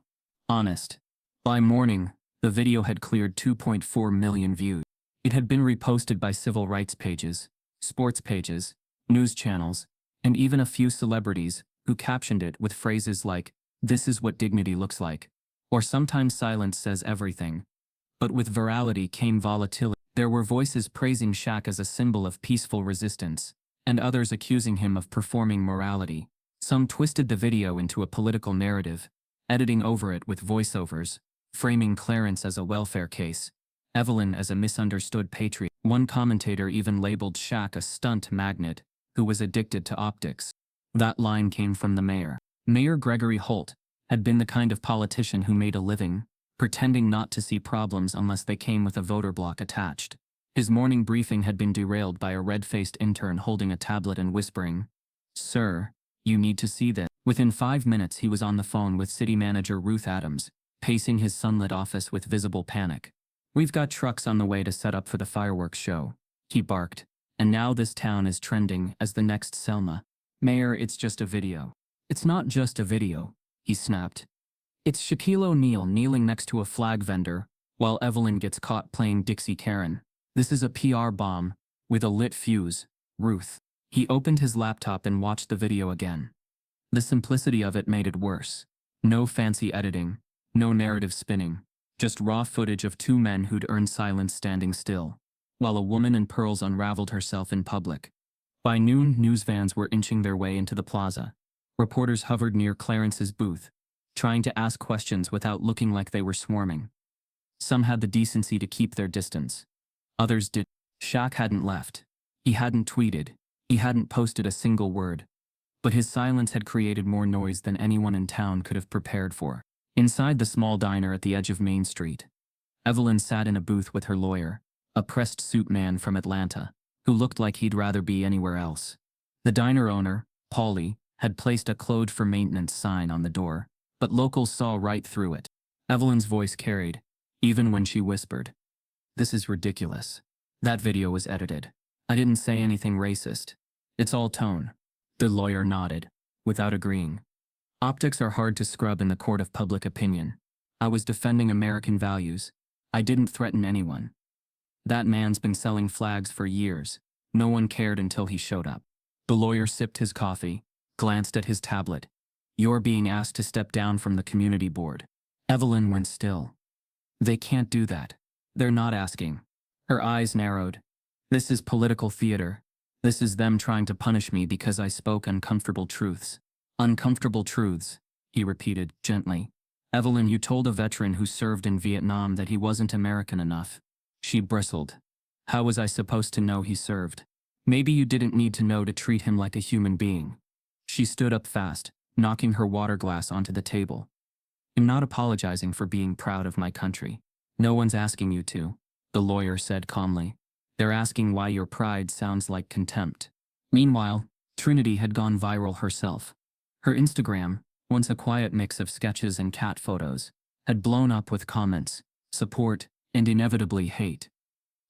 Honest. By morning, the video had cleared 2.4 million views. It had been reposted by civil rights pages, sports pages, news channels, and even a few celebrities who captioned it with phrases like, "This is what dignity looks like," or "Sometimes silence says everything." But with virality came volatility. There were voices praising Shaq as a symbol of peaceful resistance, and others accusing him of performing morality. Some twisted the video into a political narrative, editing over it with voiceovers, framing Clarence as a welfare case, Evelyn as a misunderstood patriot. One commentator even labeled Shaq a stunt magnet who was addicted to optics. That line came from the mayor. Mayor Gregory Holt had been the kind of politician who made a living pretending not to see problems unless they came with a voter block attached. His morning briefing had been derailed by a red-faced intern holding a tablet and whispering, "Sir, you need to see this." Within 5 minutes he was on the phone with city manager Ruth Adams, pacing his sunlit office with visible panic. "We've got trucks on the way to set up for the fireworks show," he barked, "and now this town is trending as the next Selma." "Mayor, it's just a video." "It's not just a video," he snapped. "It's Shaquille O'Neal kneeling next to a flag vendor while Evelyn gets caught playing Dixie Karen. This is a PR bomb with a lit fuse, Ruth." He opened his laptop and watched the video again. The simplicity of it made it worse. No fancy editing, no narrative spinning, just raw footage of 2 men who'd earned silence standing still. while a woman in pearls unraveled herself in public. By noon, news vans were inching their way into the plaza. Reporters hovered near Clarence's booth, trying to ask questions without looking like they were swarming. Some had the decency to keep their distance. Others did. Shaq hadn't left. He hadn't tweeted. He hadn't posted a single word. But his silence had created more noise than anyone in town could have prepared for. Inside the small diner at the edge of Main Street, Evelyn sat in a booth with her lawyer, a pressed suit man from Atlanta, who looked like he'd rather be anywhere else. The diner owner, Paulie, had placed a closed for maintenance sign on the door, but locals saw right through it. Evelyn's voice carried, even when she whispered, "This is ridiculous. That video was edited. I didn't say anything racist. It's all tone." The lawyer nodded, without agreeing. "Optics are hard to scrub in the court of public opinion. I was defending American values. I didn't threaten anyone. That man's been selling flags for years. No one cared until he showed up." The lawyer sipped his coffee, glanced at his tablet. "You're being asked to step down from the community board." Evelyn went still. "They can't do that. They're not asking." Her eyes narrowed. "This is political theater. This is them trying to punish me because I spoke uncomfortable truths." "Uncomfortable truths," he repeated, gently. "Evelyn, you told a veteran who served in Vietnam that he wasn't American enough." She bristled. "How was I supposed to know he served? Maybe you didn't need to know to treat him like a human being." She stood up fast, knocking her water glass onto the table. "I'm not apologizing for being proud of my country. No one's asking you to," the lawyer said calmly. "They're asking why your pride sounds like contempt." Meanwhile, Trinity had gone viral herself. Her Instagram, once a quiet mix of sketches and cat photos, had blown up with comments, support, and inevitably hate.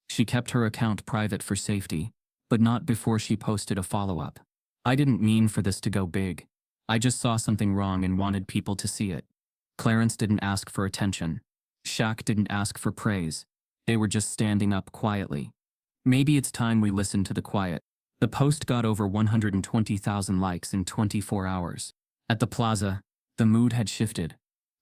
She kept her account private for safety, but not before she posted a follow-up. "I didn't mean for this to go big. I just saw something wrong and wanted people to see it. Clarence didn't ask for attention. Shaq didn't ask for praise. They were just standing up quietly. Maybe it's time we listen to the quiet." The post got over 120,000 likes in 24 hours. At the plaza, the mood had shifted.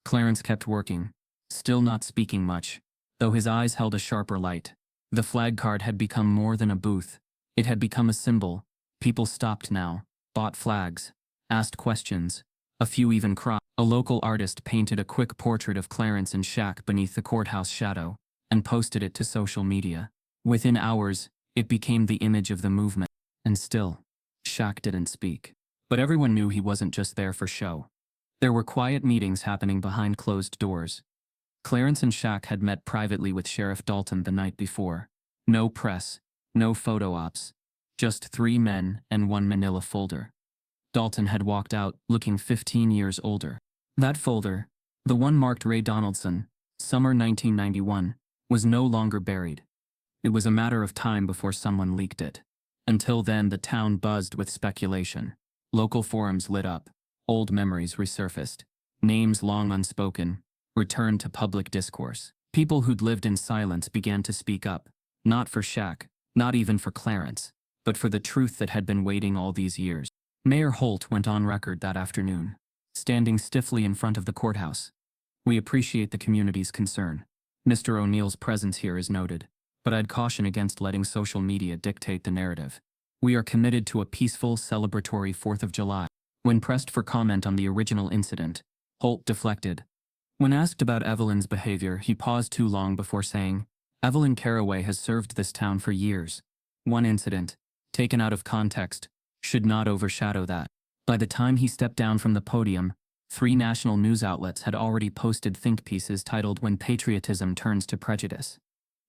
Clarence kept working, still not speaking much, though his eyes held a sharper light. The flag card had become more than a booth. It had become a symbol. People stopped now, bought flags, asked questions. A few even cried. A local artist painted a quick portrait of Clarence and Shaq beneath the courthouse shadow, and posted it to social media. Within hours, it became the image of the movement. And still, Shaq didn't speak. But everyone knew he wasn't just there for show. There were quiet meetings happening behind closed doors. Clarence and Shaq had met privately with Sheriff Dalton the night before. No press, no photo ops. Just 3 men and 1 manila folder. Dalton had walked out, looking 15 years older. That folder, the one marked Ray Donaldson, summer 1991, was no longer buried. It was a matter of time before someone leaked it. Until then, the town buzzed with speculation. Local forums lit up. Old memories resurfaced. Names long unspoken returned to public discourse. People who'd lived in silence began to speak up. Not for Shaq, not even for Clarence, but for the truth that had been waiting all these years. Mayor Holt went on record that afternoon, standing stiffly in front of the courthouse. "We appreciate the community's concern. Mr. O'Neill's presence here is noted, but I'd caution against letting social media dictate the narrative. We are committed to a peaceful, celebratory 4th of July." When pressed for comment on the original incident, Holt deflected. When asked about Evelyn's behavior, he paused too long before saying, "Evelyn Caraway has served this town for years. One incident, taken out of context, should not overshadow that." By the time he stepped down from the podium, 3 national news outlets had already posted think pieces titled "When Patriotism Turns to Prejudice."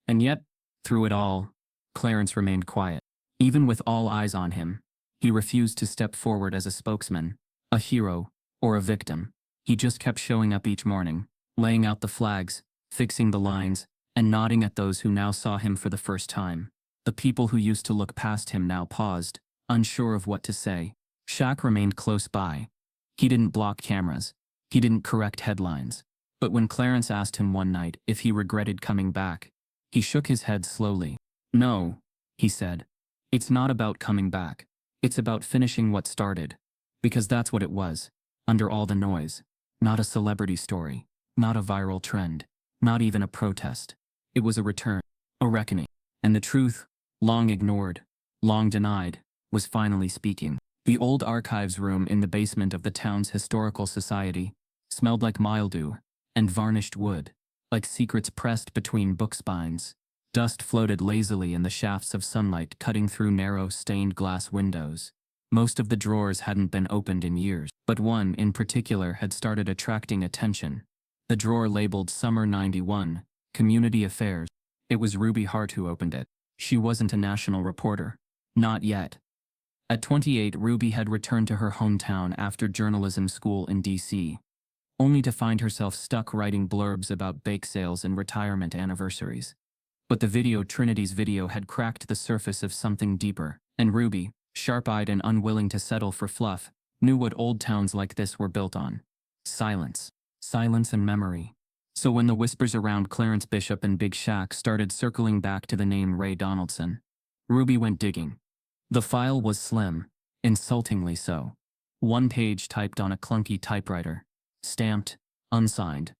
And yet, through it all, Clarence remained quiet. Even with all eyes on him, he refused to step forward as a spokesman, a hero, or a victim. He just kept showing up each morning, laying out the flags, fixing the lines, and nodding at those who now saw him for the first time. The people who used to look past him now paused, unsure of what to say. Shaq remained close by. He didn't block cameras. He didn't correct headlines. But when Clarence asked him one night if he regretted coming back, he shook his head slowly. "No," he said. "It's not about coming back. It's about finishing what started." Because that's what it was, under all the noise. Not a celebrity story, not a viral trend, not even a protest. It was a return, a reckoning. And the truth, long ignored, long denied, was finally speaking. The old archives room in the basement of the town's historical society smelled like mildew and varnished wood, like secrets pressed between book spines. Dust floated lazily in the shafts of sunlight cutting through narrow stained glass windows. Most of the drawers hadn't been opened in years, but one in particular had started attracting attention. The drawer labeled Summer 91, Community Affairs. It was Ruby Hart who opened it. She wasn't a national reporter. Not yet. At 28, Ruby had returned to her hometown after journalism school in D.C., only to find herself stuck writing blurbs about bake sales and retirement anniversaries. But the video Trinity's video had cracked the surface of something deeper, and Ruby, sharp-eyed and unwilling to settle for fluff, knew what old towns like this were built on. Silence. Silence and memory. So when the whispers around Clarence Bishop and Big Shaq started circling back to the name Ray Donaldson, Ruby went digging. The file was slim, insultingly so. One page typed on a clunky typewriter. Stamped, unsigned.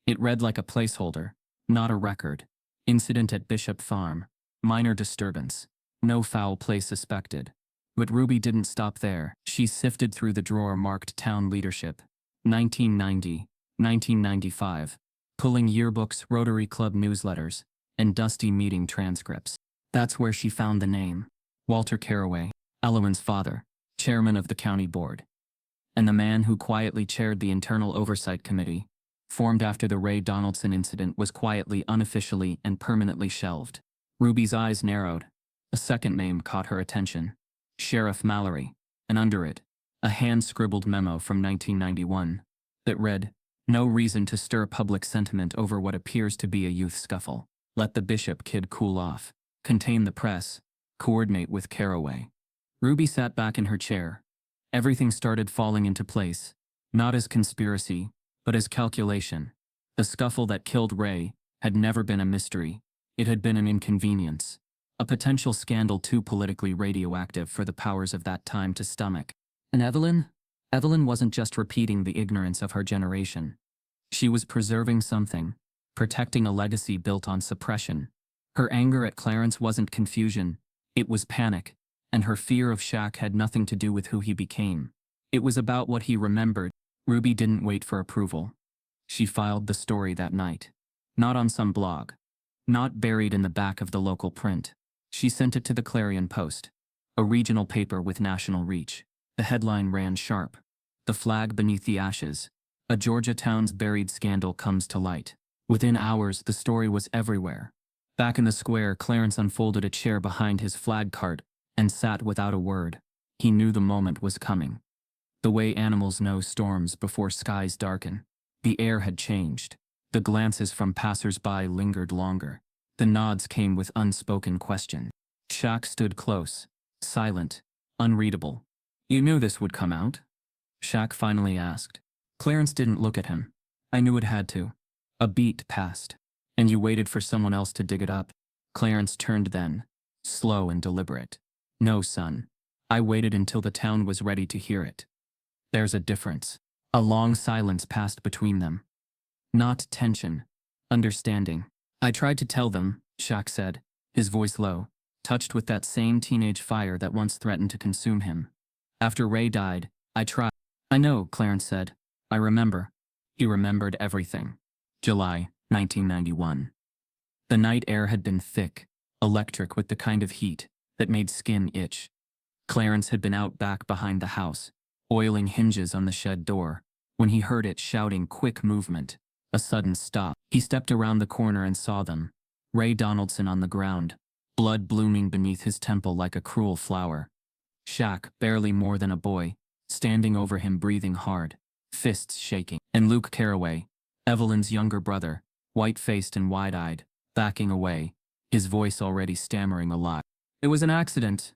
It read like a placeholder, not a record. Incident at Bishop Farm. Minor disturbance. No foul play suspected. But Ruby didn't stop there. She sifted through the drawer marked Town Leadership. 1990, 1995. Pulling yearbooks, Rotary Club newsletters, and dusty meeting transcripts. That's where she found the name. Walter Caraway, Elowen's father, chairman of the county board. And the man who quietly chaired the Internal Oversight Committee, formed after the Ray Donaldson incident, was quietly, unofficially, and permanently shelved. Ruby's eyes narrowed. A second name caught her attention. Sheriff Mallory, and under it, a hand-scribbled memo from 1991 that read, "No reason to stir public sentiment over what appears to be a youth scuffle. Let the Bishop kid cool off. Contain the press. Coordinate with Caraway." Ruby sat back in her chair. Everything started falling into place, not as conspiracy, but as calculation. The scuffle that killed Ray had never been a mystery. It had been an inconvenience. A potential scandal too politically radioactive for the powers of that time to stomach. And Evelyn? Evelyn wasn't just repeating the ignorance of her generation. She was preserving something, protecting a legacy built on suppression. Her anger at Clarence wasn't confusion, it was panic, and her fear of Shaq had nothing to do with who he became. It was about what he remembered. Ruby didn't wait for approval. She filed the story that night. Not on some blog. Not buried in the back of the local print. She sent it to the Clarion Post, a regional paper with national reach. The headline ran sharp. "The flag beneath the ashes. A Georgia town's buried scandal comes to light." Within hours, the story was everywhere. Back in the square, Clarence unfolded a chair behind his flag cart and sat without a word. He knew the moment was coming. The way animals know storms before skies darken. The air had changed. The glances from passers-by lingered longer. The nods came with unspoken question. Shaq stood close, silent, unreadable. "You knew this would come out?" Shaq finally asked. Clarence didn't look at him. "I knew it had to." A beat passed. "And you waited for someone else to dig it up?" Clarence turned then, slow and deliberate. "No, son. I waited until the town was ready to hear it." "There's a difference." A long silence passed between them. Not tension, understanding. "I tried to tell them," Shaq said, his voice low, touched with that same teenage fire that once threatened to consume him. "After Ray died, I tried." "I know," Clarence said. "I remember." He remembered everything. July, 1991. The night air had been thick, electric, with the kind of heat that made skin itch. Clarence had been out back behind the house, oiling hinges on the shed door, when he heard it shouting, quick movement, a sudden stop. He stepped around the corner and saw them. Ray Donaldson on the ground, blood blooming beneath his temple like a cruel flower. Shaq, barely more than a boy, standing over him breathing hard, fists shaking. And Luke Caraway, Evelyn's younger brother, white-faced and wide-eyed, backing away, his voice already stammering a lot. "It was an accident.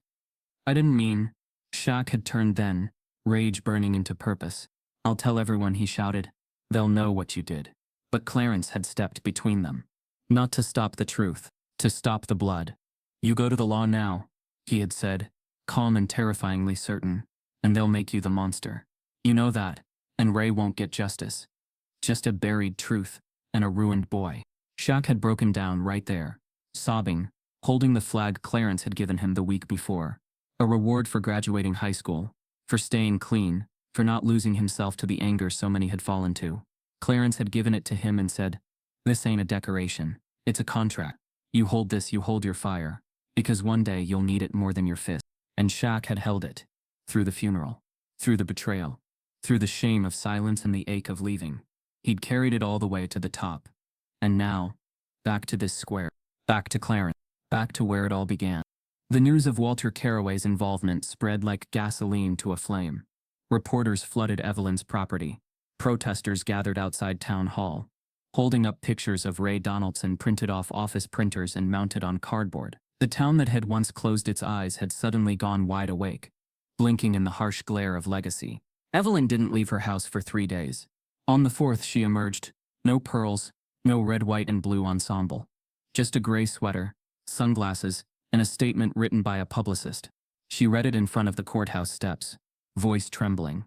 I didn't mean." Shaq had turned then, rage burning into purpose. "I'll tell everyone," he shouted. "They'll know what you did." But Clarence had stepped between them. Not to stop the truth, to stop the blood. "You go to the law now," he had said, calm and terrifyingly certain, "and they'll make you the monster. You know that, and Ray won't get justice. Just a buried truth, and a ruined boy." Shaq had broken down right there, sobbing, holding the flag Clarence had given him the week before. A reward for graduating high school, for staying clean, for not losing himself to the anger so many had fallen to. Clarence had given it to him and said, "This ain't a decoration. It's a contract. You hold this, you hold your fire. Because one day you'll need it more than your fist." And Shaq had held it. Through the funeral. Through the betrayal. Through the shame of silence and the ache of leaving. He'd carried it all the way to the top. And now, back to this square. Back to Clarence. Back to where it all began. The news of Walter Carraway's involvement spread like gasoline to a flame. Reporters flooded Evelyn's property. Protesters gathered outside town hall, holding up pictures of Ray Donaldson printed off office printers and mounted on cardboard. The town that had once closed its eyes had suddenly gone wide awake, blinking in the harsh glare of legacy. Evelyn didn't leave her house for 3 days. On the 4th she emerged. No pearls, no red, white, and blue ensemble. Just a gray sweater, sunglasses, and a statement written by a publicist. She read it in front of the courthouse steps, voice trembling.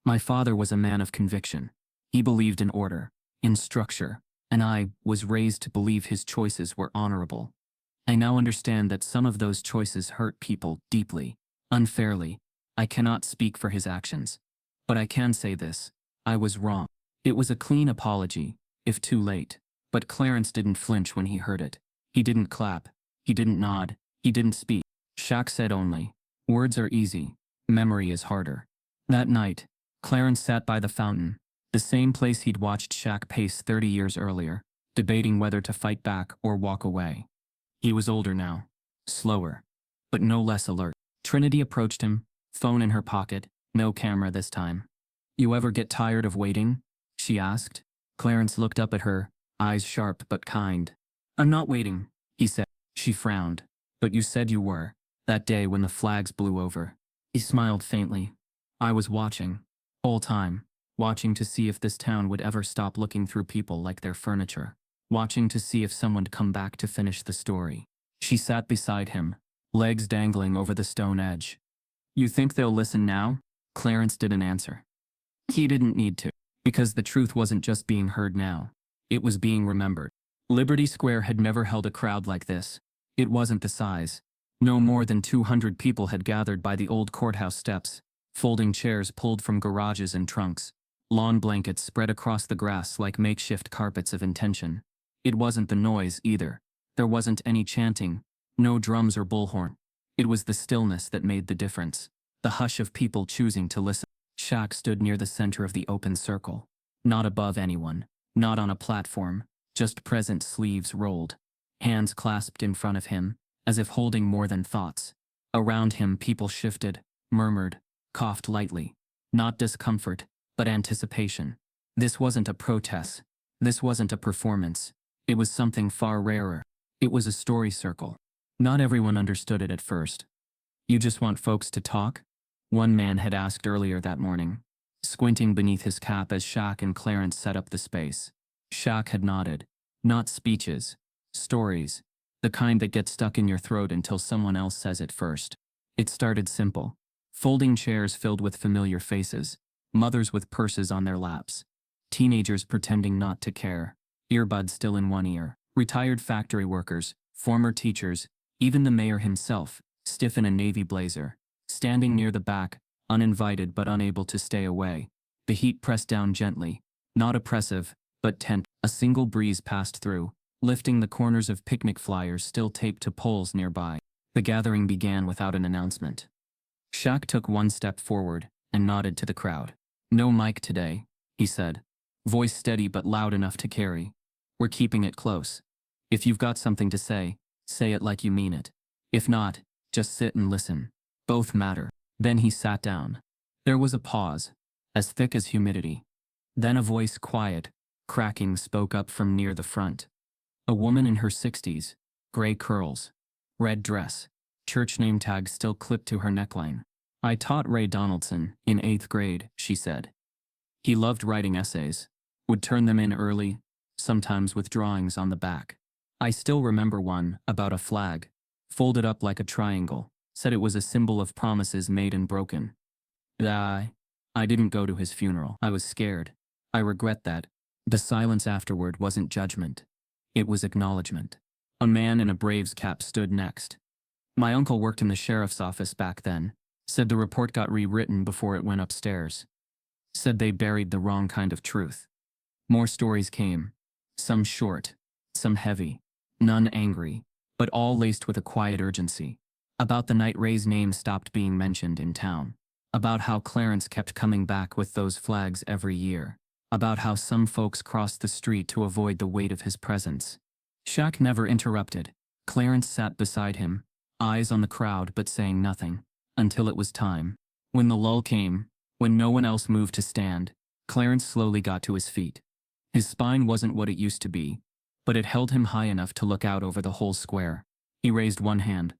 "My father was a man of conviction. He believed in order, in structure, and I was raised to believe his choices were honorable. I now understand that some of those choices hurt people deeply, unfairly. I cannot speak for his actions. But I can say this, I was wrong." It was a clean apology, if too late. But Clarence didn't flinch when he heard it. He didn't clap. He didn't nod. He didn't speak. Shaq said only, "Words are easy. Memory is harder." That night, Clarence sat by the fountain, the same place he'd watched Shaq pace 30 years earlier, debating whether to fight back or walk away. He was older now, slower, but no less alert. Trinity approached him, phone in her pocket, no camera this time. "You ever get tired of waiting?" she asked. Clarence looked up at her, eyes sharp but kind. "I'm not waiting," he said. She frowned. "But you said you were, that day when the flags blew over." He smiled faintly. "I was watching, whole time, watching to see if this town would ever stop looking through people like their furniture, watching to see if someone'd come back to finish the story." She sat beside him, legs dangling over the stone edge. "You think they'll listen now?" Clarence didn't answer. He didn't need to, because the truth wasn't just being heard now. It was being remembered. Liberty Square had never held a crowd like this. It wasn't the size. No more than 200 people had gathered by the old courthouse steps, folding chairs pulled from garages and trunks, lawn blankets spread across the grass like makeshift carpets of intention. It wasn't the noise either. There wasn't any chanting, no drums or bullhorn. It was the stillness that made the difference, the hush of people choosing to listen. Shaq stood near the center of the open circle, not above anyone, not on a platform, just present, sleeves rolled, hands clasped in front of him, as if holding more than thoughts. Around him people shifted, murmured, coughed lightly. Not discomfort, but anticipation. This wasn't a protest. This wasn't a performance. It was something far rarer. It was a story circle. Not everyone understood it at first. "You just want folks to talk?" one man had asked earlier that morning, squinting beneath his cap as Shaq and Clarence set up the space. Shaq had nodded. "Not speeches. Stories. The kind that get stuck in your throat until someone else says it first." It started simple. Folding chairs filled with familiar faces, mothers with purses on their laps, teenagers pretending not to care, earbuds still in one ear, retired factory workers, former teachers, even the mayor himself, stiff in a navy blazer, standing near the back, uninvited but unable to stay away. The heat pressed down gently, not oppressive, but tense. A single breeze passed through, lifting the corners of picnic flyers still taped to poles nearby. The gathering began without an announcement. Shaq took one step forward and nodded to the crowd. "No mic today," he said, voice steady but loud enough to carry. "We're keeping it close. If you've got something to say it like you mean it. If not, just sit and listen. Both matter." Then he sat down. There was a pause, as thick as humidity. Then a voice, quiet, cracking, spoke up from near the front. A woman in her 60s, gray curls, red dress, church name tag still clipped to her neckline. "I taught Ray Donaldson in 8th grade, she said. He loved writing essays, would turn them in early, sometimes with drawings on the back. I still remember one about a flag, folded up like a triangle, said it was a symbol of promises made and broken. I didn't go to his funeral. I was scared. I regret that." The silence afterward wasn't judgment. It was acknowledgement. A man in a Braves cap stood next. My uncle worked in the sheriff's office back then. Said the report got rewritten before it went upstairs. Said they buried the wrong kind of truth. More stories came. Some short, some heavy, none angry, but all laced with a quiet urgency. About the night Ray's name stopped being mentioned in town. About how Clarence kept coming back with those flags every year. About how some folks crossed the street to avoid the weight of his presence. Shaq never interrupted. Clarence sat beside him, eyes on the crowd but saying nothing, until it was time. When the lull came, when no one else moved to stand, Clarence slowly got to his feet. His spine wasn't what it used to be, but it held him high enough to look out over the whole square. He raised one hand,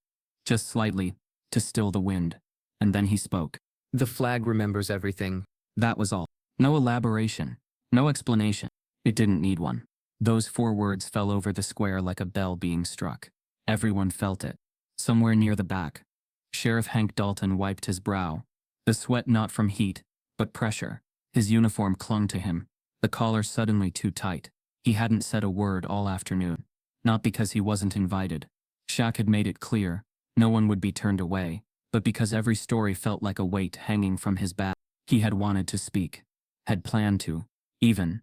just slightly, to still the wind, and then he spoke. The flag remembers everything. That was all. No elaboration, no explanation. It didn't need one. Those 4 words fell over the square like a bell being struck. Everyone felt it. Somewhere near the back, Sheriff Hank Dalton wiped his brow. The sweat not from heat, but pressure. His uniform clung to him, the collar suddenly too tight. He hadn't said a word all afternoon. Not because he wasn't invited. Shaq had made it clear, no one would be turned away, but because every story felt like a weight hanging from his back. He had wanted to speak. Had planned to, even.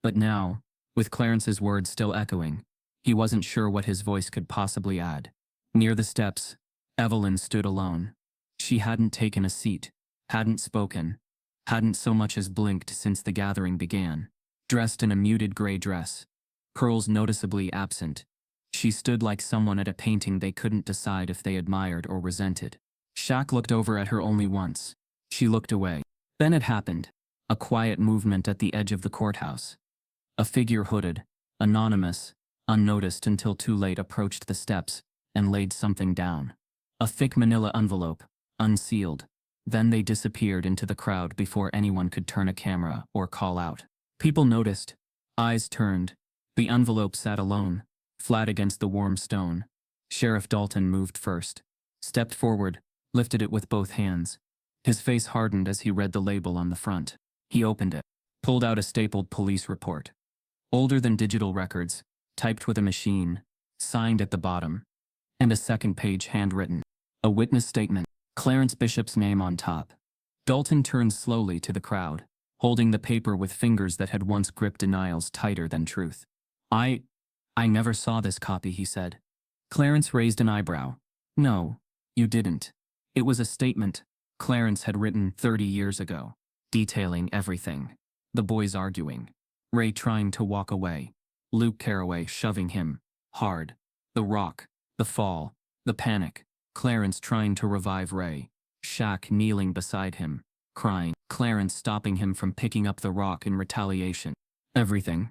But now, with Clarence's words still echoing, he wasn't sure what his voice could possibly add. Near the steps, Evelyn stood alone. She hadn't taken a seat, hadn't spoken, hadn't so much as blinked since the gathering began. Dressed in a muted gray dress, curls noticeably absent, she stood like someone at a painting they couldn't decide if they admired or resented. Shaq looked over at her only once. She looked away. Then it happened. A quiet movement at the edge of the courthouse. A figure hooded, anonymous, unnoticed until too late approached the steps and laid something down. A thick manila envelope, unsealed. Then they disappeared into the crowd before anyone could turn a camera or call out. People noticed. Eyes turned. The envelope sat alone, flat against the warm stone. Sheriff Dalton moved first. Stepped forward, lifted it with both hands. His face hardened as he read the label on the front. He opened it. Pulled out a stapled police report. Older than digital records, typed with a machine, signed at the bottom. And a second page handwritten. A witness statement. Clarence Bishop's name on top. Dalton turned slowly to the crowd, holding the paper with fingers that had once gripped denials tighter than truth. I never saw this copy, he said. Clarence raised an eyebrow. No, you didn't. It was a statement Clarence had written 30 years ago, detailing everything. The boys arguing. Ray trying to walk away. Luke Carraway shoving him, hard. The rock, the fall, the panic. Clarence trying to revive Ray. Shaq kneeling beside him, crying. Clarence stopping him from picking up the rock in retaliation. Everything.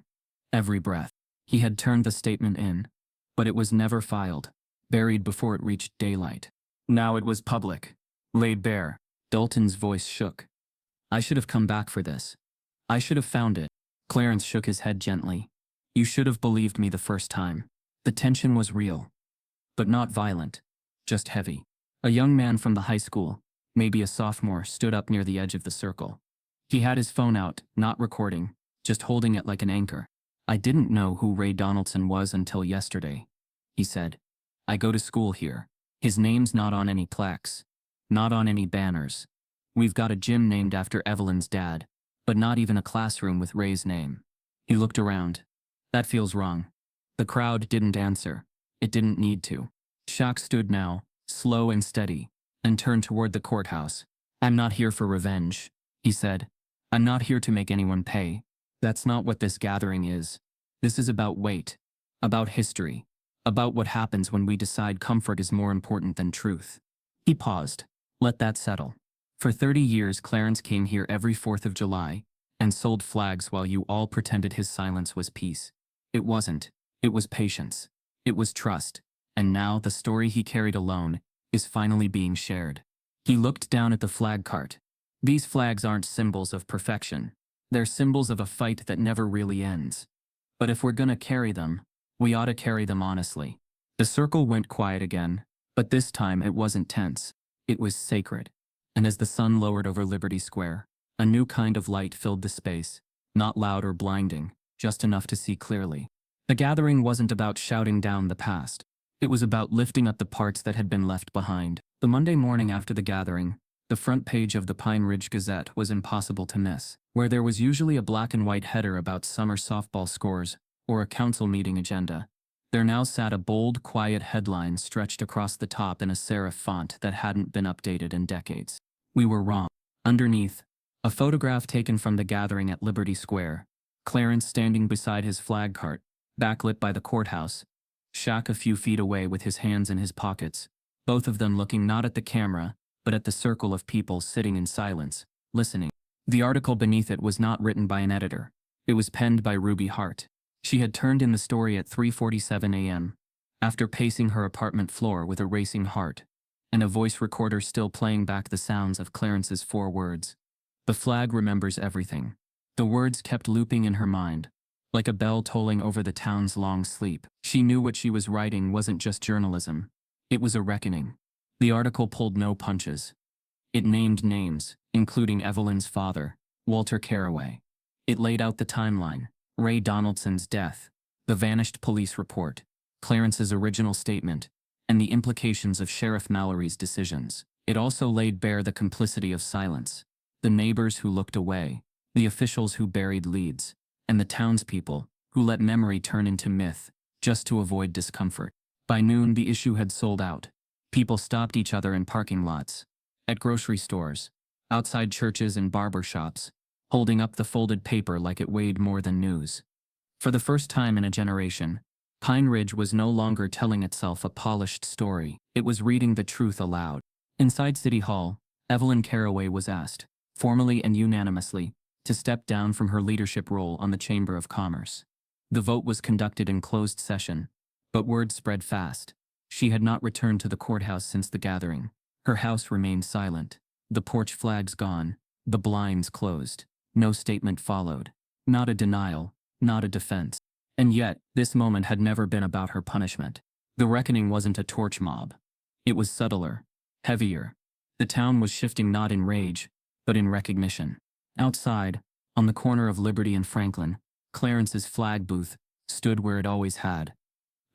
Every breath. He had turned the statement in, but it was never filed, buried before it reached daylight. Now it was public, laid bare. Dalton's voice shook. I should have come back for this. I should have found it. Clarence shook his head gently. You should have believed me the first time. The tension was real, but not violent, just heavy. A young man from the high school, maybe a sophomore, stood up near the edge of the circle. He had his phone out, not recording, just holding it like an anchor. I didn't know who Ray Donaldson was until yesterday, he said. I go to school here. His name's not on any plaques, not on any banners. We've got a gym named after Evelyn's dad, but not even a classroom with Ray's name. He looked around. That feels wrong. The crowd didn't answer. It didn't need to. Shaq stood now, slow and steady, and turned toward the courthouse. I'm not here for revenge, he said. I'm not here to make anyone pay. That's not what this gathering is. This is about weight, about history, about what happens when we decide comfort is more important than truth. He paused. Let that settle. For 30 years Clarence came here every 4th of July and sold flags while you all pretended his silence was peace. It wasn't. It was patience. It was trust. And now the story he carried alone is finally being shared. He looked down at the flag cart. These flags aren't symbols of perfection. They're symbols of a fight that never really ends. But if we're gonna carry them, we ought to carry them honestly. The circle went quiet again, but this time it wasn't tense. It was sacred. And as the sun lowered over Liberty Square, a new kind of light filled the space, not loud or blinding, just enough to see clearly. The gathering wasn't about shouting down the past. It was about lifting up the parts that had been left behind. The Monday morning after the gathering, the front page of the Pine Ridge Gazette was impossible to miss. Where there was usually a black and white header about summer softball scores or a council meeting agenda, there now sat a bold, quiet headline stretched across the top in a serif font that hadn't been updated in decades. We were wrong. Underneath, a photograph taken from the gathering at Liberty Square, Clarence standing beside his flag cart, backlit by the courthouse, Shaq a few feet away with his hands in his pockets, both of them looking not at the camera, but at the circle of people sitting in silence, listening. The article beneath it was not written by an editor. It was penned by Ruby Hart. She had turned in the story at 3:47 a.m., after pacing her apartment floor with a racing heart, and a voice recorder still playing back the sounds of Clarence's 4 words. The flag remembers everything. The words kept looping in her mind, like a bell tolling over the town's long sleep. She knew what she was writing wasn't just journalism. It was a reckoning. The article pulled no punches. It named names, including Evelyn's father, Walter Carraway. It laid out the timeline: Ray Donaldson's death, the vanished police report, Clarence's original statement, and the implications of Sheriff Mallory's decisions. It also laid bare the complicity of silence, the neighbors who looked away, the officials who buried leads, and the townspeople who let memory turn into myth just to avoid discomfort. By noon, the issue had sold out. People stopped each other in parking lots, at grocery stores, outside churches and barber shops, holding up the folded paper like it weighed more than news. For the first time in a generation, Pine Ridge was no longer telling itself a polished story. It was reading the truth aloud. Inside City Hall, Evelyn Carraway was asked, formally and unanimously, to step down from her leadership role on the Chamber of Commerce. The vote was conducted in closed session, but word spread fast. She had not returned to the courthouse since the gathering. Her house remained silent, the porch flags gone, the blinds closed. No statement followed. Not a denial, not a defense. And yet, this moment had never been about her punishment. The reckoning wasn't a torch mob. It was subtler, heavier. The town was shifting not in rage, but in recognition. Outside, on the corner of Liberty and Franklin, Clarence's flag booth stood where it always had.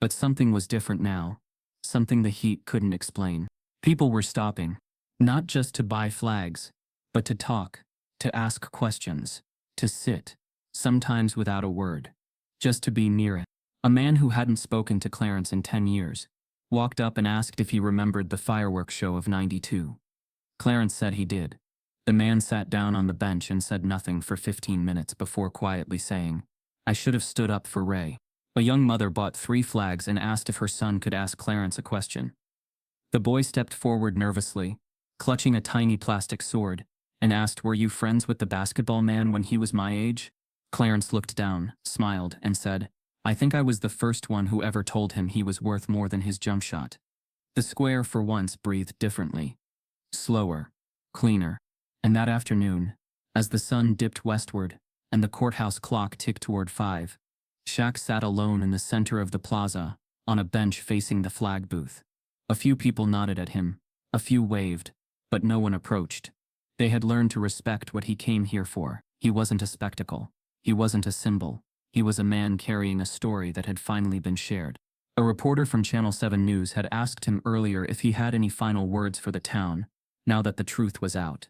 But something was different now, something the heat couldn't explain. People were stopping, not just to buy flags, but to talk, to ask questions, to sit, sometimes without a word, just to be near it. A man who hadn't spoken to Clarence in 10 years walked up and asked if he remembered the fireworks show of '92. Clarence said he did. The man sat down on the bench and said nothing for 15 minutes before quietly saying, "I should have stood up for Ray." A young mother bought 3 flags and asked if her son could ask Clarence a question. The boy stepped forward nervously, clutching a tiny plastic sword, and asked, "Were you friends with the basketball man when he was my age?" Clarence looked down, smiled, and said, "I think I was the first one who ever told him he was worth more than his jump shot." The square for once breathed differently, slower, cleaner. And that afternoon, as the sun dipped westward and the courthouse clock ticked toward 5, Shaq sat alone in the center of the plaza, on a bench facing the flag booth. A few people nodded at him, a few waved, but no one approached. They had learned to respect what he came here for. He wasn't a spectacle. He wasn't a symbol. He was a man carrying a story that had finally been shared. A reporter from Channel 7 News had asked him earlier if he had any final words for the town, now that the truth was out.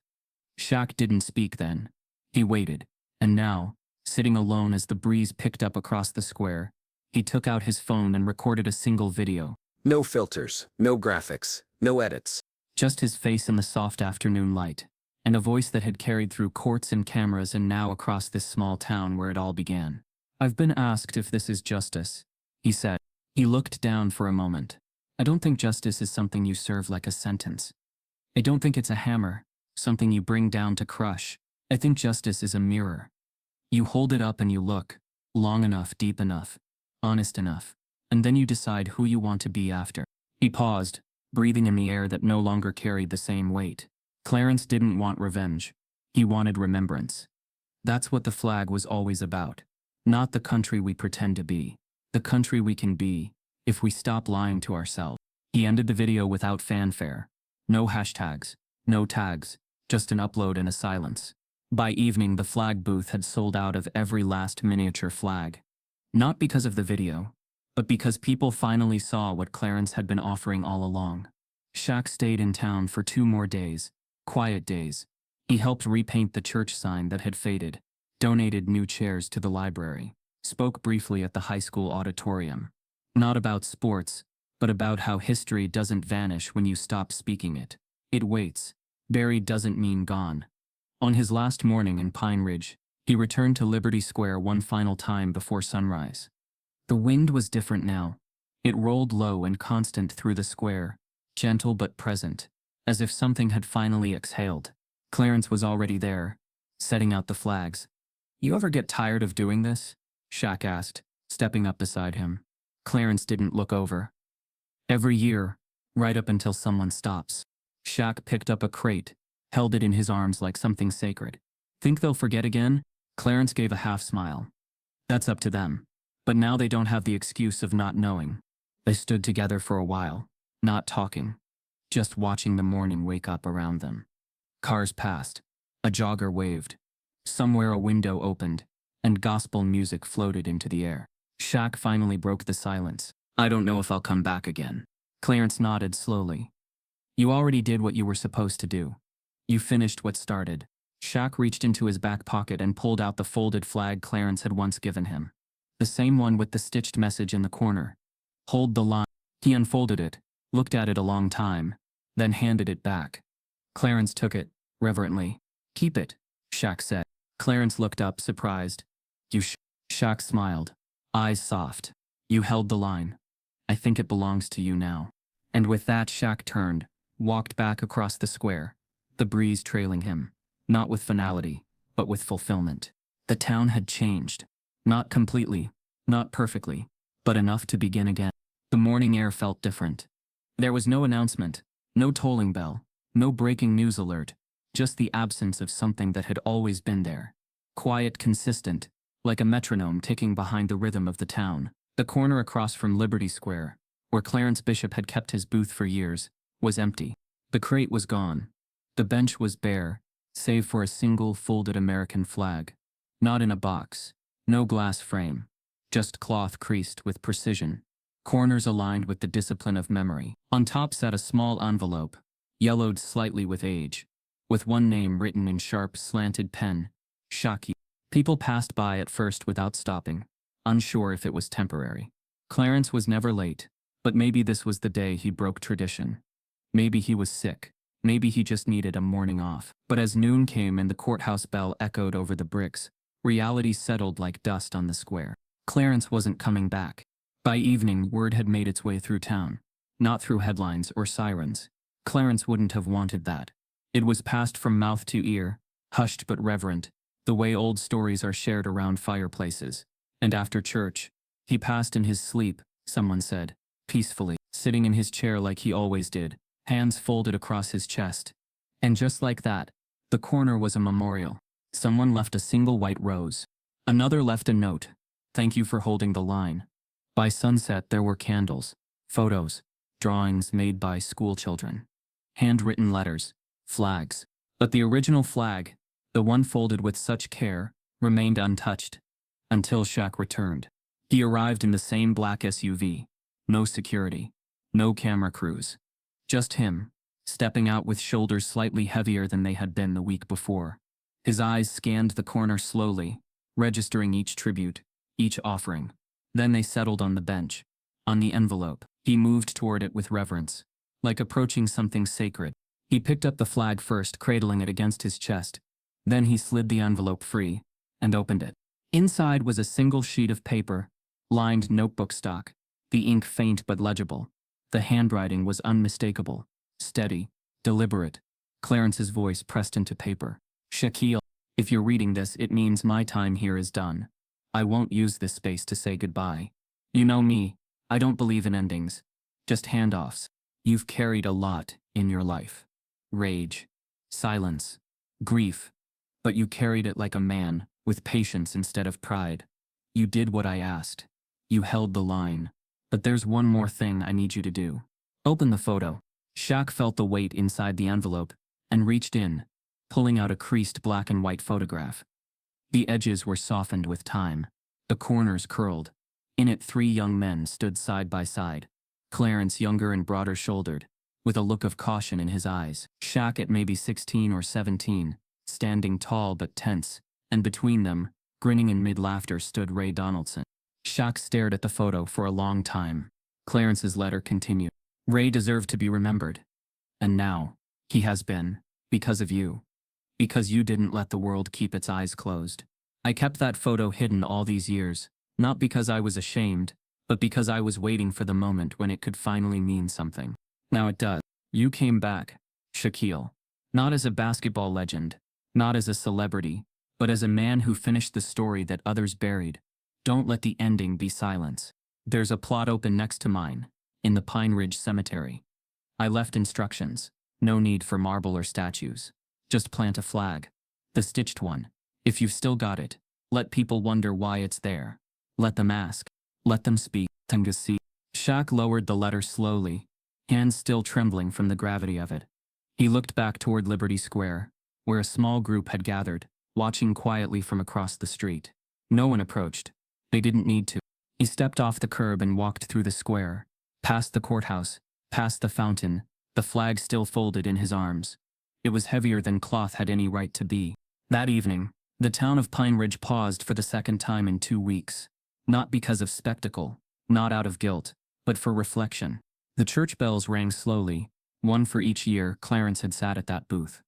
Shaq didn't speak then. He waited, and now, sitting alone as the breeze picked up across the square, he took out his phone and recorded a single video. No filters, no graphics, no edits. Just his face in the soft afternoon light, and a voice that had carried through courts and cameras and now across this small town where it all began. "I've been asked if this is justice," he said. He looked down for a moment. "I don't think justice is something you serve like a sentence. I don't think it's a hammer, something you bring down to crush. I think justice is a mirror. You hold it up and you look, long enough, deep enough, honest enough, and then you decide who you want to be after." He paused, breathing in the air that no longer carried the same weight. Clarence didn't want revenge. He wanted remembrance. That's what the flag was always about. Not the country we pretend to be. The country we can be, if we stop lying to ourselves. He ended the video without fanfare. No hashtags, no tags, just an upload and a silence. By evening, the flag booth had sold out of every last miniature flag. Not because of the video, but because people finally saw what Clarence had been offering all along. Shaq stayed in town for 2 more days, quiet days. He helped repaint the church sign that had faded, donated new chairs to the library, spoke briefly at the high school auditorium. Not about sports, but about how history doesn't vanish when you stop speaking it. It waits. Buried doesn't mean gone. On his last morning in Pine Ridge, he returned to Liberty Square one final time before sunrise. The wind was different now. It rolled low and constant through the square, gentle but present, as if something had finally exhaled. Clarence was already there, setting out the flags. "You ever get tired of doing this?" Shaq asked, stepping up beside him. Clarence didn't look over. "Every year, right up until someone stops." Shaq picked up a crate, held it in his arms like something sacred. "Think they'll forget again?" Clarence gave a half smile. "That's up to them. But now they don't have the excuse of not knowing." They stood together for a while, not talking, just watching the morning wake up around them. Cars passed. A jogger waved. Somewhere a window opened, and gospel music floated into the air. Shaq finally broke the silence. "I don't know if I'll come back again." Clarence nodded slowly. "You already did what you were supposed to do. You finished what started." Shaq reached into his back pocket and pulled out the folded flag Clarence had once given him. The same one with the stitched message in the corner. "Hold the line." He unfolded it, looked at it a long time, then handed it back. Clarence took it, reverently. "Keep it," Shaq said. Clarence looked up, surprised. "You Shaq smiled, eyes soft. "You held the line. I think it belongs to you now." And with that, Shaq turned, walked back across the square, the breeze trailing him, not with finality, but with fulfillment. The town had changed. Not completely, not perfectly, but enough to begin again. The morning air felt different. There was no announcement, no tolling bell, no breaking news alert, just the absence of something that had always been there. Quiet, consistent, like a metronome ticking behind the rhythm of the town. The corner across from Liberty Square, where Clarence Bishop had kept his booth for years, was empty. The crate was gone. The bench was bare, save for a single folded American flag. Not in a box, no glass frame, just cloth creased with precision, corners aligned with the discipline of memory. On top sat a small envelope, yellowed slightly with age, with one name written in sharp, slanted pen, Shaq. People passed by at first without stopping, unsure if it was temporary. Clarence was never late, but maybe this was the day he broke tradition. Maybe he was sick. Maybe he just needed a morning off. But as noon came and the courthouse bell echoed over the bricks, reality settled like dust on the square. Clarence wasn't coming back. By evening, word had made its way through town. Not through headlines or sirens. Clarence wouldn't have wanted that. It was passed from mouth to ear, hushed but reverent, the way old stories are shared around fireplaces. And after church, he passed in his sleep, someone said, peacefully, sitting in his chair like he always did, hands folded across his chest. And just like that, the corner was a memorial. Someone left a single white rose. Another left a note. "Thank you for holding the line." By sunset there were candles, photos, drawings made by school children, handwritten letters, flags. But the original flag, the one folded with such care, remained untouched. Until Shaq returned. He arrived in the same black SUV. No security. No camera crews. Just him, stepping out with shoulders slightly heavier than they had been the week before. His eyes scanned the corner slowly, registering each tribute, each offering. Then they settled on the bench, on the envelope. He moved toward it with reverence, like approaching something sacred. He picked up the flag first, cradling it against his chest. Then he slid the envelope free and opened it. Inside was a single sheet of paper, lined notebook stock, the ink faint but legible. The handwriting was unmistakable, steady, deliberate. Clarence's voice pressed into paper. "Shaquille, if you're reading this, it means my time here is done. I won't use this space to say goodbye. You know me, I don't believe in endings, just handoffs. You've carried a lot in your life. Rage, silence, grief. But you carried it like a man, with patience instead of pride. You did what I asked. You held the line. But there's one more thing I need you to do. Open the photo." Shaq felt the weight inside the envelope and reached in, pulling out a creased black and white photograph. The edges were softened with time, the corners curled, In it 3 young men stood side by side. Clarence younger and broader shouldered, with a look of caution in his eyes. Shaq at maybe 16 or 17, standing tall but tense, and between them, grinning in mid-laughter, stood Ray Donaldson. Shaq stared at the photo for a long time. Clarence's letter continued. Ray deserved to be remembered. And now, he has been, because of you. Because you didn't let the world keep its eyes closed. I kept that photo hidden all these years, not because I was ashamed, but because I was waiting for the moment when it could finally mean something. Now it does. You came back, Shaquille. Not as a basketball legend, not as a celebrity, but as a man who finished the story that others buried. Don't let the ending be silence. There's a plot open next to mine, in the Pine Ridge Cemetery. I left instructions. No need for marble or statues. Just plant a flag. The stitched one. If you've still got it, let people wonder why it's there. Let them ask. Let them speak. Tengasi. Shaq lowered the letter slowly, hands still trembling from the gravity of it. He looked back toward Liberty Square, where a small group had gathered, watching quietly from across the street. No one approached. They didn't need to. He stepped off the curb and walked through the square, past the courthouse, past the fountain, the flag still folded in his arms. It was heavier than cloth had any right to be. That evening, the town of Pine Ridge paused for the second time in 2 weeks. Not because of spectacle, not out of guilt, but for reflection. The church bells rang slowly, one for each year Clarence had sat at that booth.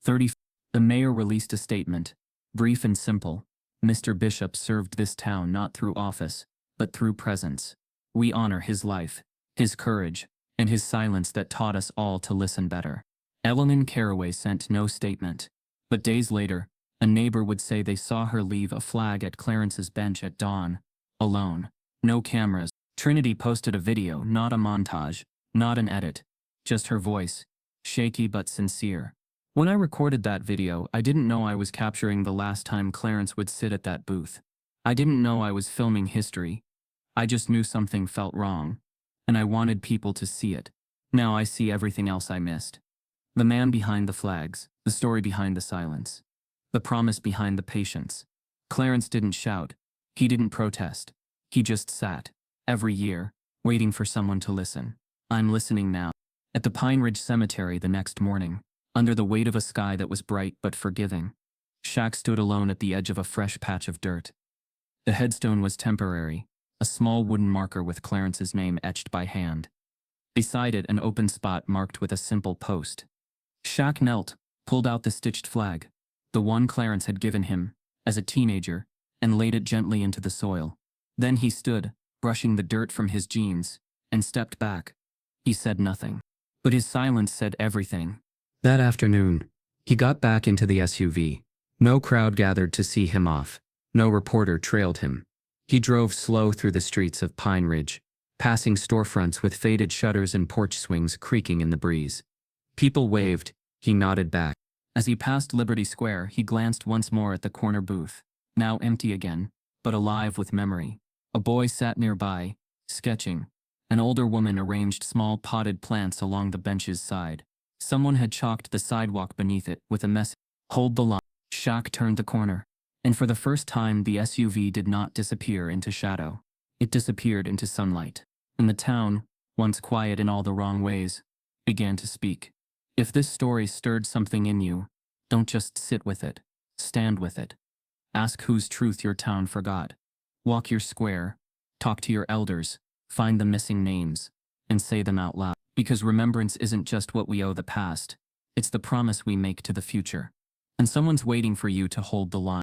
30. The mayor released a statement, brief and simple. Mr. Bishop served this town not through office, but through presence. We honor his life, his courage, and his silence that taught us all to listen better. Eleanor Caraway sent no statement, but days later, a neighbor would say they saw her leave a flag at Clarence's bench at dawn, alone. No cameras. Trinity posted a video, not a montage, not an edit, just her voice, shaky but sincere. When I recorded that video, I didn't know I was capturing the last time Clarence would sit at that booth. I didn't know I was filming history. I just knew something felt wrong, and I wanted people to see it. Now I see everything else I missed. The man behind the flags, the story behind the silence, the promise behind the patience. Clarence didn't shout. He didn't protest. He just sat, every year, waiting for someone to listen. I'm listening now. At the Pine Ridge Cemetery the next morning, under the weight of a sky that was bright but forgiving, Shaq stood alone at the edge of a fresh patch of dirt. The headstone was temporary, a small wooden marker with Clarence's name etched by hand. Beside it, an open spot marked with a simple post. Shaq knelt, pulled out the stitched flag, the one Clarence had given him, as a teenager, and laid it gently into the soil. Then he stood, brushing the dirt from his jeans, and stepped back. He said nothing. But his silence said everything. That afternoon, he got back into the SUV. No crowd gathered to see him off. No reporter trailed him. He drove slow through the streets of Pine Ridge, passing storefronts with faded shutters and porch swings creaking in the breeze. People waved. He nodded back. As he passed Liberty Square, he glanced once more at the corner booth, now empty again, but alive with memory. A boy sat nearby, sketching. An older woman arranged small potted plants along the bench's side. Someone had chalked the sidewalk beneath it with a message, "Hold the line." Shaq turned the corner, and for the first time the SUV did not disappear into shadow. It disappeared into sunlight. And the town, once quiet in all the wrong ways, began to speak. If this story stirred something in you, don't just sit with it. Stand with it. Ask whose truth your town forgot. Walk your square. Talk to your elders. Find the missing names. And say them out loud. Because remembrance isn't just what we owe the past. It's the promise we make to the future. And someone's waiting for you to hold the line.